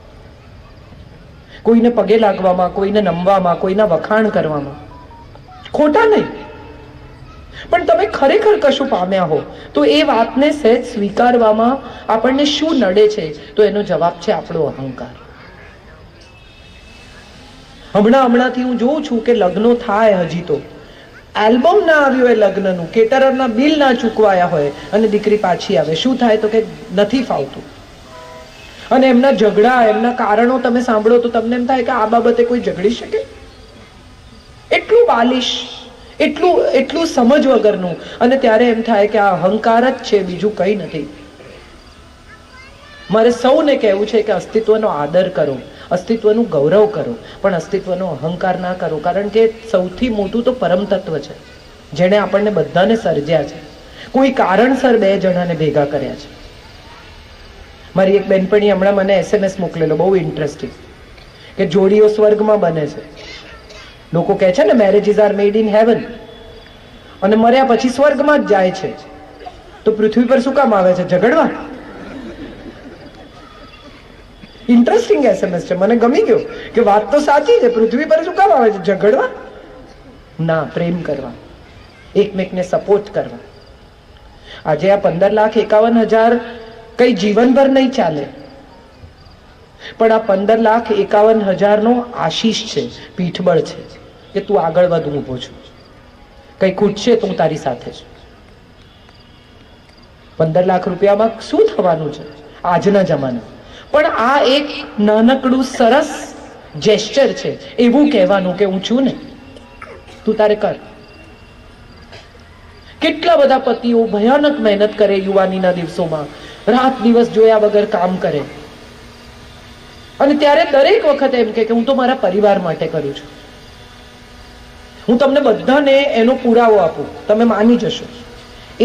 કોઈને પગે લાગવામાં, કોઈને નમવામાં, કોઈના વખાણ કરવામાં ખોટા નહીં, પણ તમે ખરેખર કશું પામ્યા હો તો એ વાતને સહેજ સ્વીકારવામાં આપણને શું નડે છે? તો એનો જવાબ છે આપણો અહંકાર. હમણાંથી હું જોઉં છું કે લગ્નો થાય, હજી તો આલ્બમ ના આવ્યું હોય લગ્નનું, કેટરરના બિલ ના ચૂકવાયા હોય અને દીકરી પાછી આવે, શું થાય? તો કે નથી ફાવતું. અને એમના ઝઘડા, એમના કારણો તમે સાંભળો તો તમને એમ થાય કે આ બાબતે કોઈ ઝઘડી શકે? એટલું બાલિશ, એટલું સમજ વગરનું. અને ત્યારે એમ થાય કે આ અહંકાર જ છે, બીજું કંઈ નથી. મારે સૌને કહેવું છે કે અસ્તિત્વનો આદર કરો, અસ્તિત્વનું ગૌરવ કરો, પણ અસ્તિત્વનો અહંકાર ના કરો. કારણ કે સૌથી મોટું તો પરમ તત્વ છે, જેણે આપણને બધાને સર્જ્યા છે. કોઈ કારણસર 2 જણાને ભેગા કર્યા છે. મારી એક બેનપણી હમણાં મને SMS મોકલેલો, બહુ ઇન્ટરેસ્ટિંગ, કે જોડીઓ સ્વર્ગમાં બને છે. લોકો કહે છે ને marriages are made in heaven, અને મર્યા પછી સ્વર્ગમાં જ જાય છે. તો પૃથ્વી પર શું કામ આવે છે? ઝઘડવા? ઇન્ટરેસ્ટિંગ SMS છે, મને ગમી ગયો કે વાત તો સાચી છે. પૃથ્વી પર શું કામ આવે છે? ઝઘડવા. ના, પ્રેમ કરવા, એકમેકને સપોર્ટ કરવા. આજે આ 15,51,000 કઈ જીવનભર નહીં ચાલે, પણ આ 15,51,000 નો આશીષ છે, પીઠબળ છે કે તું આગળ વધ, હું ઊભો છું. કઈ ખૂટશે તો હું તારી સાથે છું. 15 લાખ રૂપિયામાં શું થવાનું છે આજના જમાના? પણ આ એક નાનકડું સરસ જેસ્ચર છે, એવું કહેવાનું કે હું છું ને, તું તારે કર. કેટલા બધા પતિઓ ભયાનક મહેનત કરે યુવાનીના દિવસોમાં, રાત દિવસ જોયા વગર કામ કરે, અને ત્યારે દરેક વખતે એમ કે હું તો મારા પરિવાર માટે કરું છું. હું તમને બધાને એનો પુરાવો આપું, તમે માની જશો.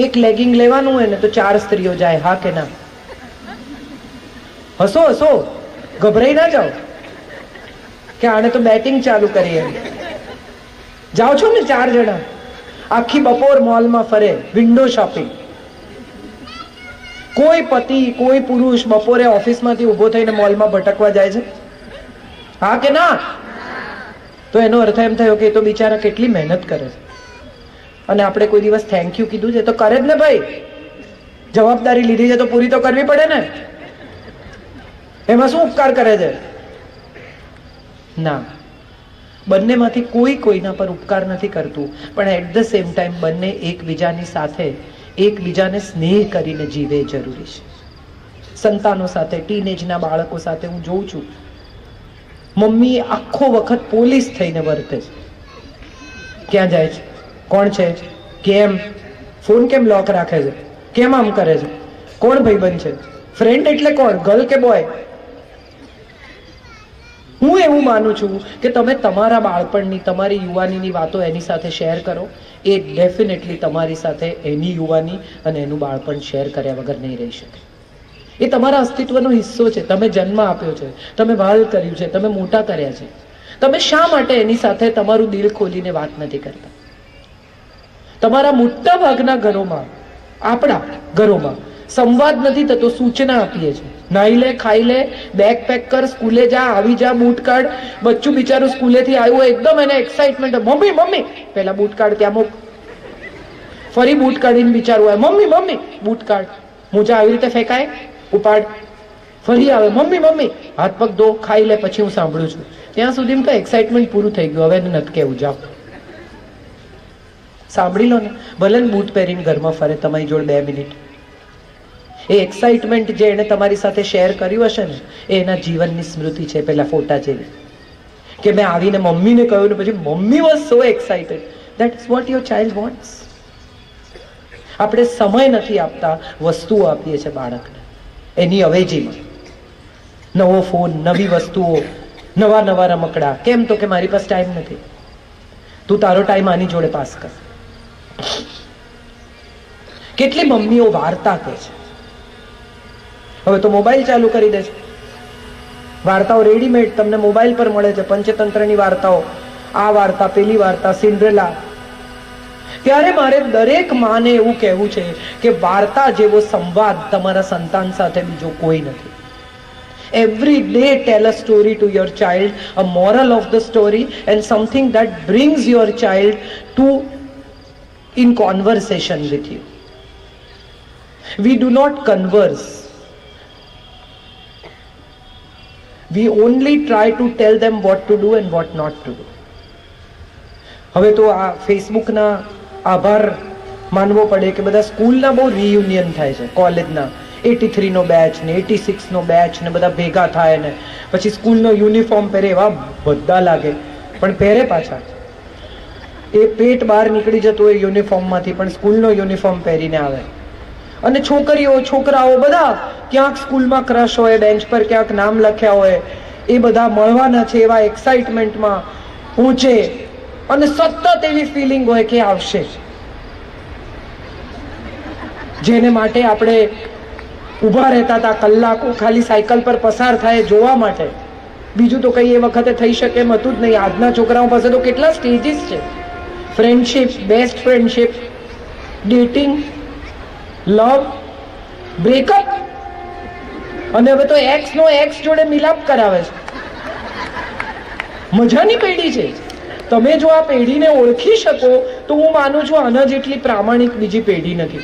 એક લેગિંગ લેવાનું હોય ને તો 4 સ્ત્રીઓ જાય, હા કે ના? હસો હસો, ગભરાઈ ના જાઓ કે આને તો બેટિંગ ચાલુ કરી. એમ જાઓ છો ને 4 જણા, આખી બપોર મોલમાં ફરે, વિન્ડો શોપિંગ. કોઈ પતિ, કોઈ પુરુષ બપોરે ઓફિસમાંથી ઉભો થઈને મોલમાં ભટકવા જાય છે? હા કે ના? તો એનો અર્થ એમ થયો કે એ તો બિચારા કેટલી મહેનત કરે છે. અને આપણે કોઈ દિવસ થેન્ક યુ કીધું છે? તો કરે જ ને ભાઈ, જવાબદારી લીધી છે તો પૂરી તો કરવી પડે ને. એમાં શું ઉપકાર કરે છે? ના, બંનેમાંથી કોઈ કોઈના પર ઉપકાર નથી કરતું, પણ એટ ધ સેમ ટાઈમ બંને એકબીજાની સાથે એકબીજાને સ્નેહ કરીને જીવે જરૂરી છે. સંતાનો સાથે, ટીનેજના બાળકો સાથે હું જોઉં છું, મમ્મી આખો વખત પોલીસ થઈને વર્તે છે. ક્યાં જાય છે, કોણ છે, કેમ, ફોન કેમ લોક રાખે છે, કેમ આમ કરે છે, કોણ ભાઈબંધ છે, ફ્રેન્ડ એટલે કોણ, ગર્લ કે બોય? હું એવું માનું છું કે તમે તમારા બાળપણની, તમારી યુવાનીની વાતો એની સાથે શેર કરો, એ ડેફિનેટલી તમારી સાથે એની યુવાની અને એનું બાળપણ શેર કર્યા વગર નહીં રહી શકે. એ તમારા અસ્તિત્વનો હિસ્સો છે. તમે જન્મ આપ્યો છે, તમે વાલ કર્યું છે, તમે મોટા કર્યા છે. તમે શા માટે એની સાથે તમારું દિલ ખોલીને વાત નથી કરતા? તમારા મોટા ભાગના ઘરોમાં, આપણા ઘરોમાં સંવાદ નથી થતો, સૂચના આપીએ છીએ. નાઈ લે, ખાઈ લે, બેગ પેક કર, સ્કૂલે જા, આવી જા, બૂટ કાઢ. બચ્ચું બિચારું સ્કૂલેથી આવ્યું હોય, એકદમ એને એક્સાઇટમેન્ટ, મમ્મી મમ્મી, પહેલા બૂટ કાઢ, ત્યાં મૂક, ફરી બૂટ કાઢીને બિચારું આવે, મમ્મી મમ્મી, બૂટ કાઢ. મોજા આવી રીતે ફેંકાય, ઉપાડ, ફરી આવે, મમ્મી મમ્મી, હાથ પગ ધો, ખાઈ લે, પછી હું સાંભળું છું. ત્યાં સુધીમાં તો એક્સાઇટમેન્ટ પૂરું થઈ ગયું, હવે નથી કેવું, જાઓ સાંભળી લો ને. ભલે બૂટ પહેરીને ઘરમાં ફરે તમારી જોડે 2 મિનિટ, એ એક્સાઇટમેન્ટ જે એને તમારી સાથે શેર કર્યું હશે ને, એ એના જીવનની સ્મૃતિ છે, પેલા ફોટા જેવી. કે મેં આવીને મમ્મીને કહ્યું ને પછી mummy was so excited. That is what your child wants. આપણે સમય નથી આપતા, વસ્તુઓ આપીએ છીએ બાળકને એની અવેજીમાં. નવો ફોન, નવી વસ્તુઓ, નવા નવા રમકડા. કેમ? તો કે મારી પાસે ટાઈમ નથી. તું તારો ટાઈમ આની જોડે પાસ કર. કેટલી મમ્મીઓ વાર્તા કહે છે, હવે તો મોબાઈલ ચાલુ કરી દે છે, વાર્તાઓ રેડીમેડ તમને મોબાઈલ પર મળે છે, પંચતંત્રની વાર્તાઓ, આ વાર્તા, પેલી વાર્તા, સિન્ડ્રેલા. ત્યારે મારે દરેક માને એવું કહેવું છે કે વાર્તા જેવો સંવાદ તમારા સંતાન સાથે બીજો કોઈ નથી. Every day tell a story to your child, a moral of the story and something that brings your child to in conversation with you. We do not converse. We only try to tell them what to do and what not to do. હવે તો આ ફેસબુકના આભાર માનવો પડે કે બધા સ્કૂલના બહુ રિયુનિયન થાય છે, કોલેજના 83 નો બેચ ને 86 નો બેચ ને બધા ભેગા થાય ને પછી સ્કૂલનો યુનિફોર્મ પહેરે, એવા બધા લાગે, પણ પહેરે પાછા. એ પેટ બહાર નીકળી જતું હોય યુનિફોર્મમાંથી, પણ સ્કૂલનો યુનિફોર્મ પહેરીને આવે. અને છોકરીઓ, છોકરાઓ બધા ક્યાંક સ્કૂલમાં ક્રશ હોય, બેન્ચ પર ક્યાંક નામ લખ્યા હોય, એ બધા મળવાના છે એવા એક્સાઇટમેન્ટમાં પહોંચે, અને સતત એવી ફિલિંગ હોય કે આવશે, જેને માટે આપણે ઊભા રહેતા હતા કલાકો ખાલી સાયકલ પર પસાર થાય જોવા માટે. બીજું તો કઈ એ વખતે થઈ શકે એમ હતું જ નહીં. આજના છોકરાઓ પાસે તો કેટલા સ્ટેજીસ છે, ફ્રેન્ડશિપ, બેસ્ટ ફ્રેન્ડશિપ, ડેટિંગ, લવ, બ્રેકઅપ, અને હવે તો એક્સ નો એક્સ જોડે મિલાપ કરાવે છે. મજાની પેઢી છે. તમે જો આ પેઢીને ઓળખી શકો તો હું માનું છું આના જેટલી પ્રામાણિક બીજી પેઢી નથી.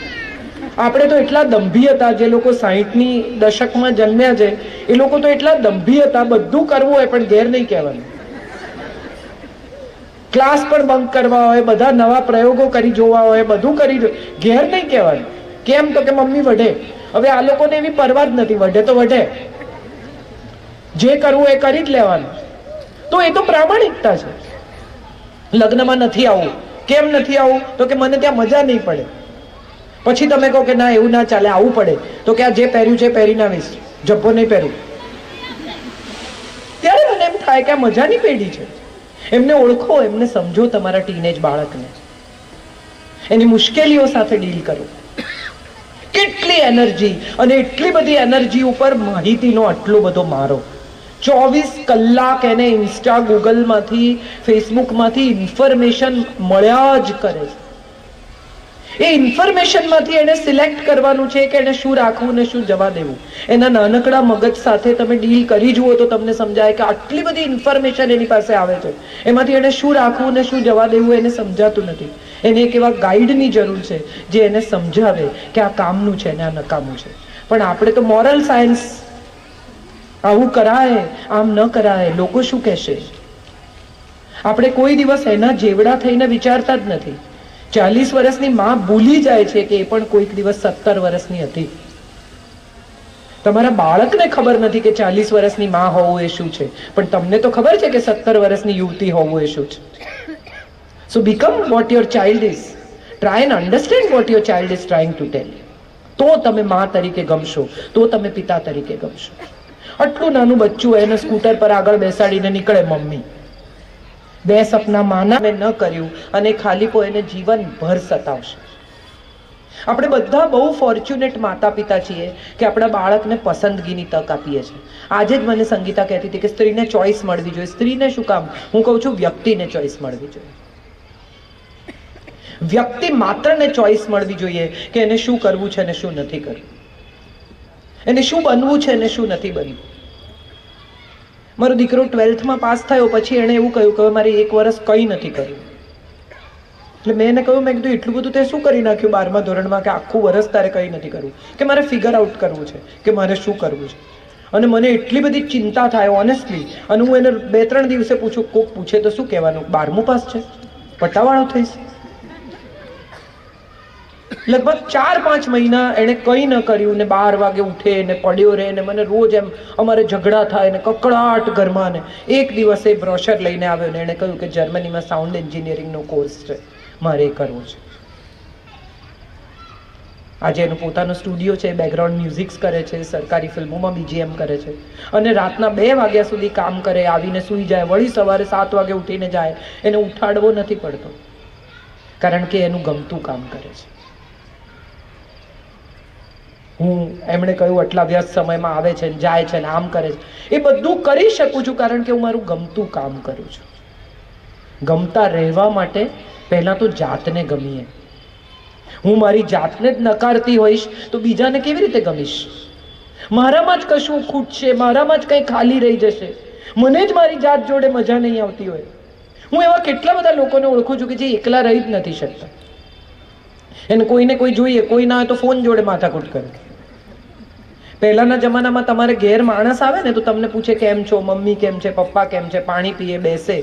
આપણે તો એટલા દંભી હતા, જે લોકો 60ની દશકમાં જન્મ્યા છે એ લોકો તો એટલા દંભી હતા, બધું કરવું હોય પણ ઘેર નહીં કહેવાનું, ક્લાસ પણ બંક કરવા હોય, બધા નવા પ્રયોગો કરી જોવા હોય, બધું કરી ઘેર નહીં કહેવાનું. કેમ? તો કે મમ્મી વઢે. હવે આ લોકોને એવી પરવા જ નથી, વઢે તો વઢે, જે કરવું એ કરી જ લેવાનું. તો એ તો પ્રામાણિકતા છે. લગ્નમાં નથી આવું. કેમ નથી આવું? તો કે મને ત્યાં મજા નહીં પડે. પછી તમે કહો કે ના એવું ના ચાલે, આવવું પડે. તો કે આ જે પહેર્યું છે પહેરીને આવીશ, જબ્બો નહીં પહેરું. ત્યારે મને એમ થાય કે આ મજાની પેઢી છે. એમને ઓળખો, એમને સમજો. તમારા ટીનેજ બાળકને એની મુશ્કેલીઓ સાથે ડીલ કરો. કેટલી એનર્જી, અને એટલી બધી એનર્જી ઉપર માહિતીનો આટલો બધો મારો. 24 કલાક એને ઇન્સ્ટા, ગૂગલમાંથી, ફેસબુકમાંથી ઇન્ફોર્મેશન મળ્યા જ કરે છે. એ ઇન્ફોર્મેશનમાંથી એને સિલેક્ટ કરવાનું છે કે એને શું રાખવું ને શું જવા દેવું. એના નાનકડા મગજ સાથે તમે ડીલ કરી જુઓ તો તમને સમજાય કે આટલી બધી ઇન્ફોર્મેશન એની પાસે આવે છે, એમાંથી એને શું રાખવું ને શું જવા દેવું એને સમજાતું નથી. એને એક એવા ગાઈડની જરૂર છે જે એને સમજાવે કે આ કામનું છે ને આ નકામું છે. પણ આપણે તો મોરલ સાયન્સ, આવું કરાય, આમ ન કરાય, લોકો શું કહેશે. આપણે કોઈ દિવસ એના જેવડા થઈને વિચારતા જ નથી. 40 વર્ષની માં ભૂલી જાય છે કે એ પણ કોઈક દિવસ 17 વર્ષની હતી. તમારા બાળકને ખબર નથી કે 40 વર્ષની માં હોવું એ શું છે, પણ તમને તો ખબર છે કે 17 વર્ષની યુવતી હોવું એ શું છે. So become what your child is. Try and understand what your child is trying to tell you. તો તમે માં તરીકે ગમશો, તો તમે પિતા તરીકે ગમશો. આટલું નાનું બચ્ચું એને સ્કૂટર પર આગળ બેસાડીને નીકળે મમ્મી, 2 સપના માના મેં ન કર્યું, અને ખાલીપો એને જીવનભર સતાવશે. આપણે બધા બહુ ફોર્ચ્યુનેટ માતા પિતા છીએ કે આપણા બાળકને પસંદગીની તક આપીએ છીએ. આજે જ મને સંગીતા કહેતી હતી કે સ્ત્રીને ચોઈસ મળવી જોઈએ. સ્ત્રીને શું કામ? હું કહું છું વ્યક્તિને ચોઈસ મળવી જોઈએ. વ્યક્તિ માત્રને ચોઈસ મળવી જોઈએ કે એને શું કરવું છે અને શું નથી કરવું, એને શું બનવું છે અને શું નથી બનવું. મારો દીકરો 12થમાં પાસ થયો પછી એણે એવું કહ્યું કે મારે 1 વર્ષ કંઈ નથી કર્યું. એટલે મેં એને કહ્યું, મેં કીધું એટલું બધું તે શું કરી નાખ્યું 12મા ધોરણમાં કે આખું વર્ષ તારે કંઈ નથી કરવું? કે મારે ફિગર આઉટ કરવું છે કે મારે શું કરવું છે. અને મને એટલી બધી ચિંતા થાય ઓનેસ્ટલી. અને હું એને 2-3 દિવસે પૂછું, કોક પૂછે તો શું કહેવાનું? 12મું પાસ છે, પટ્ટાવાળો થઈશ. લગભગ 4-5 મહિના એને કંઈ ન કર્યું ને 12 વાગે ઉઠે ને પડ્યો રહે ને મને રોજ એમ અમારે ઝઘડા થાય ને કકડાટ ઘરમાં. ને એક દિવસે બ્રોશર લઈને આવ્યો ને એને કહ્યું કે જર્મનીમાં સાઉન્ડ એન્જિનિયરિંગનો કોર્સ છે, મારે એ કરવો છે. આજે એનો પોતાનો સ્ટુડિયો છે, બેકગ્રાઉન્ડ મ્યુઝિક્સ કરે છે, સરકારી ફિલ્મોમાં BGM કરે છે, અને રાતના 2 વાગ્યા સુધી કામ કરે, આવીને સૂઈ જાય, વળી સવારે 7 વાગે ઉઠીને જાય. એને ઉઠાડવો નથી પડતો, કારણ કે એનું ગમતું કામ કરે છે. હું એમણે કહ્યું આટલા વ્યસ્ત સમયમાં આવે છે ને જાય છે ને આમ કરે છે, એ બધું કરી શકું છું કારણ કે હું મારું ગમતું કામ કરું છું. ગમતા રહેવા માટે પહેલા તો જાતને ગમીએ. હું મારી જાતને જ નકારતી હોઈશ તો બીજાને કેવી રીતે ગમીશ? મારામાં જ કશું ખૂટશે, મારામાં જ કંઈ ખાલી રહી જશે, મને જ મારી જાત જોડે મજા નહીં આવતી હોય. હું એવા કેટલા બધા લોકોને ઓળખું છું કે જે એકલા રહી જ નથી શકતા. એને કોઈને કોઈ જોઈએ, કોઈ ના હોય તો ફોન જોડે માથાકૂટ કરે. પહેલાના જમાનામાં તમારે ઘેર માણસ આવે ને તો તમને પૂછે કેમ છો, મમ્મી કેમ છે, પપ્પા કેમ છે, પાણી પીએ, બેસે.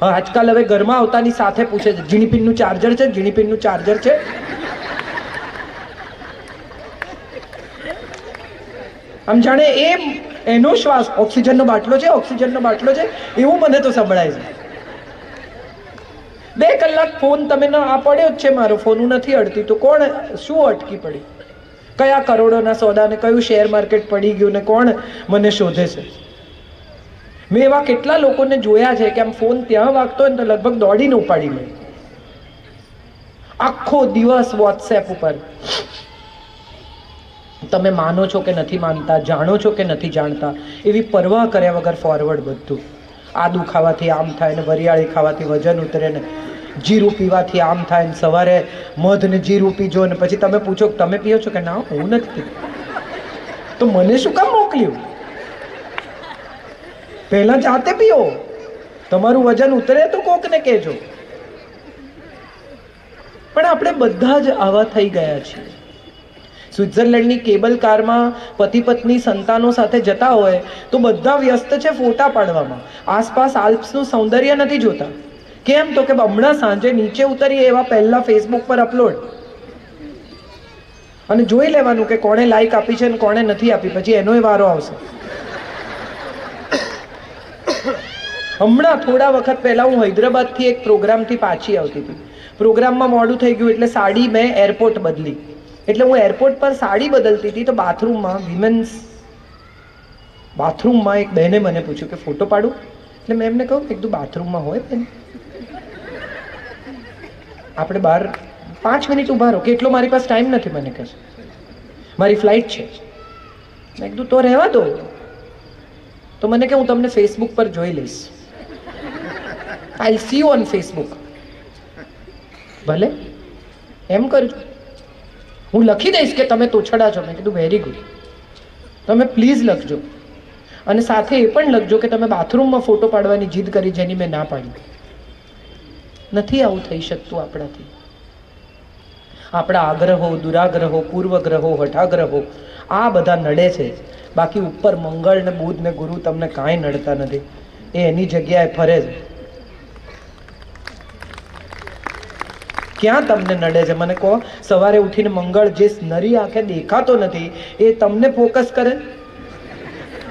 આજકાલ હવે ઘરમાં આવતાની સાથે પૂછે છે ઝીણીપિનનું ચાર્જર છે, ઝીણીપિનનું ચાર્જર છે. આમ જાણે એનો શ્વાસ ઓક્સિજનનો બાટલો છે, ઓક્સિજનનો બાટલો છે એવું મને તો સંભળાય છે. 2 કલાક ફોન તમે આ પડ્યો જ છે મારો ફોન, હું નથી અડતી તો કોણ શું અટકી પડી? કયા કરોડોના સોદા ને કયું શેર માર્કેટ પડી ગયું ને કોણ મને શોધે છે? મેં એવા કેટલા લોકોને જોયા છે કે આમ ફોન ત્યાં વાગતો હોય ને તો લગભગ દોડીને ઉપાડી લે. આખો દિવસ વોટ્સએપ ઉપર. તમે માનો છો કે નથી માનતા, જાણો છો કે નથી જાણતા, એવી પરવા કર્યા વગર ફોરવર્ડ બધું. આદુ ખાવાથી આમ થાય ને વરિયાળી ખાવાથી વજન ઉતરે ને જીરું પીવાથી આમ થાય ને સવારે મધ ને જીરું પીજો ને પછી તમે પૂછો તમે પીઓ છો કે ના હું નથી પીતો, તો મને શું કામ મોકલ્યું? પહેલા જાતે પીઓ. તમારું વજન ઉતરે તો કોકને કહેજો. પણ આપણે બધા જ આવા થઈ ગયા છીએ. સ્વિટ્ઝરલેન્ડની કેબલ કારમાં પતિ પત્ની સંતાનો સાથે જતા હોય તો બધા વ્યસ્ત છે ફોટા પાડવામાં, આસપાસ આલ્પ્સનું સૌંદર્ય નથી જોતા. કેમ? તો કે હમણાં સાંજે નીચે ઉતરીએ એવા પહેલા ફેસબુક પર અપલોડ, અને જોઈ લેવાનું કે કોણે લાઈક આપી છે અને કોણે નથી આપી, પછી એનોય વારો આવશે. હમણાં થોડા વખત પહેલા હું હૈદરાબાદથી એક પ્રોગ્રામથી પાછી આવતી હતી. પ્રોગ્રામમાં મોડું થઈ ગયું એટલે સાડી મેં એરપોર્ટ બદલી. એટલે હું એરપોર્ટ પર સાડી બદલતી હતી તો બાથરૂમમાં વિમેન્સ બાથરૂમમાં એક બહેને મને પૂછ્યું કે ફોટો પાડું. એટલે મેં એમને કહ્યું કે એકદમ બાથરૂમમાં હોય બેન, આપણે બહાર 5 મિનિટ ઊભા રહો. કેટલો મારી પાસે ટાઈમ નથી. મને કહે છે મારી ફ્લાઇટ છે. મેં કીધું તો રહેવા દો. તો મને કે હું તમને ફેસબુક પર જોઈ લઈશ. I C you on Facebook. ભલે એમ કરજો, હું લખી દઈશ કે તમે તોછડા છો. મેં કીધું વેરી ગુડ, તમે પ્લીઝ લખજો, અને સાથે એ પણ લખજો કે તમે બાથરૂમમાં ફોટો પાડવાની જીદ કરી જેની મેં ના પાડી. નથી આવું થઈ શકતું આપણાથી. આપણા આગ્રહો, દુરાગ્રહો, પૂર્વગ્રહો, હઠાગ્રહો આ બધા નડે છે. બાકી ઉપર મંગળ ને બુધ ને ગુરુ તમને કાંઈ નડતા નથી. એ એની જગ્યાએ ફરે છે. ક્યાં તમને નડે છે મને કહો? સવારે ઉઠીને મંગળ જે નરી આંખે દેખાતો નથી એ તમને ફોકસ કરે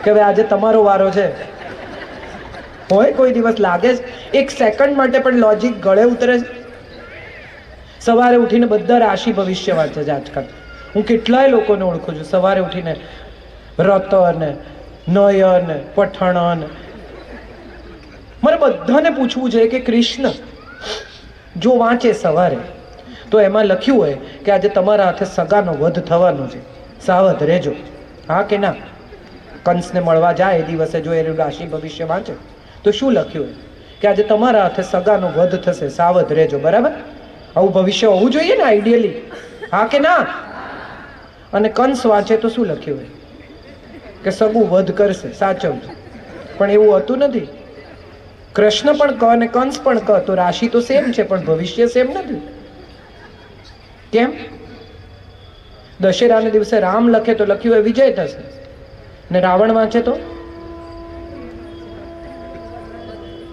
કે હવે આજે તમારો વારો છે? હોય કોઈ દિવસ લાગે છે? એક સેકન્ડ માટે પણ લોજિક ગળે ઉતરે છે? સવારે ઉઠીને બધા રાશિ ભવિષ્ય વાંચે છે આજકાલ. હું કેટલાય લોકોને ઓળખું છું સવારે ઉઠીને રતન, નયન, પઠણ. મારે બધાને પૂછવું છે કે કૃષ્ણ જો વાંચે સવારે તો એમાં લખ્યું હોય કે આજે તમારા હાથે સગાનો વધ થવાનો છે, સાવધ રહેજો. હા કે ના? કંસને મળવા જાય એ દિવસે જો એ રાશિ ભવિષ્ય વાંચે તો શું લખ્યું હોય કે આજે તમારા હાથે સગાનો વધ થશે, સાવધ રહેજો. બરાબર? આવું ભવિષ્ય હોવું જોઈએ ને આઈડિયલી. હા કે ના? અને કંસ વાંચે તો શું લખ્યું હોય કે સગું વધ કરશે, સાચવજો. પણ એવું હતું નથી. કૃષ્ણ પણ ક અને કંસ પણ ક, તો રાશિ તો સેમ છે પણ ભવિષ્ય સેમ નથી. કેમ? દશેરાના દિવસે રામ લખે તો લખ્યું હોય વિજય થશે, ને રાવણ વાંચે તો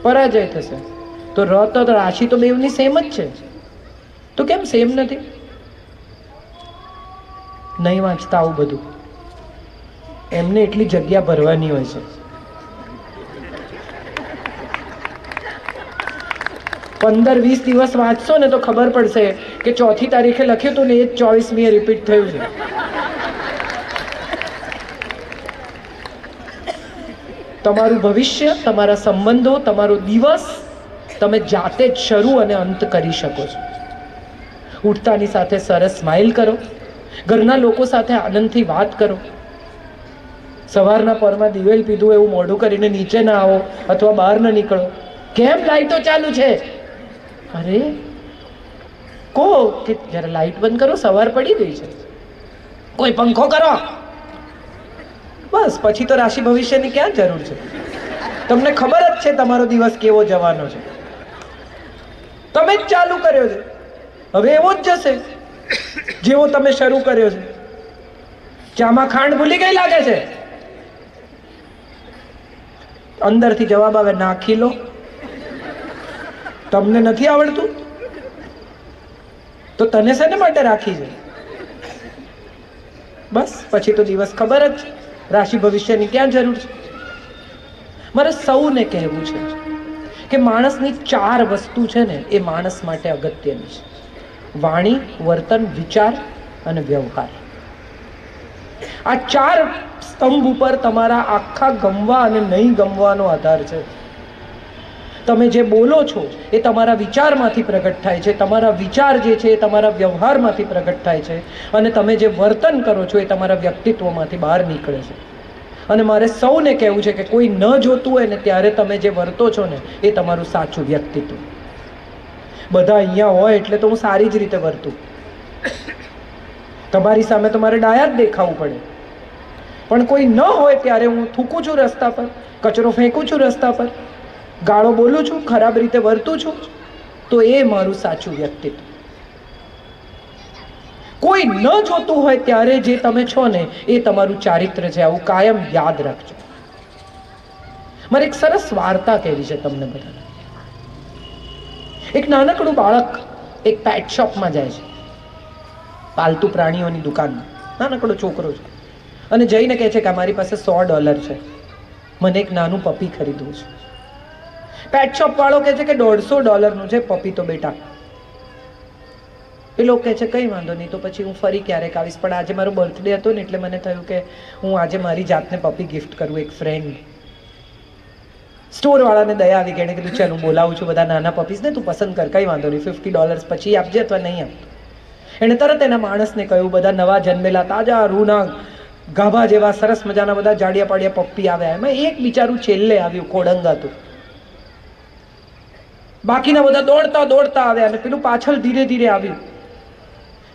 પરાજય થશે. તો રત રાશિ તો બેવની સેમ જ છે, તો કેમ સેમ નથી? નહીં વાંચતા આવું બધું. એમને એટલી જગ્યા ભરવાની હોય છે. 15-20 દિવસ વાંચશો ને તો ખબર પડશે કે 4મી તારીખે લખ્યું હતું ને એ જ 24મીએ રિપીટ થયું છે. તમારું ભવિષ્ય, તમારા સંબંધો, તમારો દિવસ તમે જાતે જ શરૂ અને અંત કરી શકો છો. ઉઠતાની સાથે સરસ સ્માઇલ કરો, ઘરના લોકો સાથે આનંદથી વાત કરો. સવારના પરમાં દિવેલ પીધું એવું મોઢું કરીને નીચે ના આવો અથવા બહાર ન નીકળો. કેમ લાઈટો ચાલુ છે? અરે કહો કે જરા લાઈટ બંધ કરો, સવાર પડી ગઈ છે. કોઈ પંખો કરો. બસ પછી તો રાશિ ભવિષ્યની ક્યાં જરૂર છે? તમને ખબર જ છે તમારો દિવસ કેવો જવાનો છે. તમે જ ચાલુ કર્યો છે, હવે એવો જ જશે જેવો તમે શરૂ કર્યો છે. ચામાં ખાંડ ભૂલી ગઈ લાગે છે. અંદરથી જવાબ આવે નાખી લો. તમને નથી આવડતું તો તને શેને માટે રાખી છે? બસ પછી તો દિવસ ખબર જ છે. રાશિ ભવિષ્યની ક્યાં જરૂર છે? મારે સૌને કહેવું છે કે માણસની 4 વસ્તુ છે ને એ માણસ માટે અગત્યની છે: વાણી, વર્તન, વિચાર અને વ્યવહાર. આ 4 સ્તંભ ઉપર તમારા આખા ગમવા અને નહીં ગમવાનો આધાર છે. તમે જે બોલો છો એ તમારા વિચારમાંથી પ્રગટ થાય છે, તમારા વિચાર જે છે એ તમારા વ્યવહારમાંથી પ્રગટ થાય છે, અને તમે જે વર્તન કરો છો એ તમારા વ્યક્તિત્વમાંથી બહાર નીકળે છે. અને મારે સૌને કહેવું છે કે કોઈ ન જોતું હોય ને ત્યારે તમે જે વર્તો છો ને એ તમારું સાચું વ્યક્તિત્વ. બધા અહીંયા હોય એટલે તો હું સારી જ રીતે વર્તું. તમારી સામે તો મારે ડાયા જ દેખાવું પડે. પણ કોઈ ન હોય ત્યારે હું થૂકું છું રસ્તા પર, કચરો ફેંકું છું રસ્તા પર, ગાળો બોલું છું, ખરાબ રીતે વર્તું છું, તો એ મારું સાચું વ્યક્તિત્વ. કોઈ ન જોતું હોય ત્યારે જે તમે છો ને એ તમારું ચારિત્ર છે. આવું કાયમ યાદ રાખજો. મારે એક સરસ વાર્તા કહેવી છે તમને બધાને. એક નાનકડું બાળક એક પેટ શોપમાં જાય છે, પાલતુ પ્રાણીઓની દુકાનમાં. નાનકડો છોકરો છે અને જઈને કહે છે કે મારી પાસે $100 છે, મને એક નાનું પપી ખરીદવું છે. પેટ શોપ વાળો કહે છે કે $150 છે પપી તો બેટા. એ લોકો કહે છે કંઈ વાંધો નહીં, તો પછી હું ફરી ક્યારેક આવીશ, પણ આજે મારો બર્થડે હતો ને એટલે મને થયું કે હું આજે મારી જાતને પપી ગિફ્ટ કરું. એક ફ્રેન્ડ સ્ટોર વાળાને દયા આવી ગઈ, કીધું ચાલ હું બોલાવું છું બધા નાના પપીસ ને, તું પસંદ કર, કંઈ વાંધો નહીં, $50 પછી આપજે અથવા નહીં આપતો. એણે તરત એના માણસને કહ્યું, બધા નવા જન્મેલા તાજા રૂના ગાભા જેવા સરસ મજાના બધા જાડિયા પાડિયા પપ્પી આવ્યા. એમાં એક બિચારું છેલ્લે આવ્યું, ખોડંગાતું. બાકીના બધા દોડતા દોડતા આવ્યા અને પેલું પાછળ ધીરે ધીરે આવ્યું.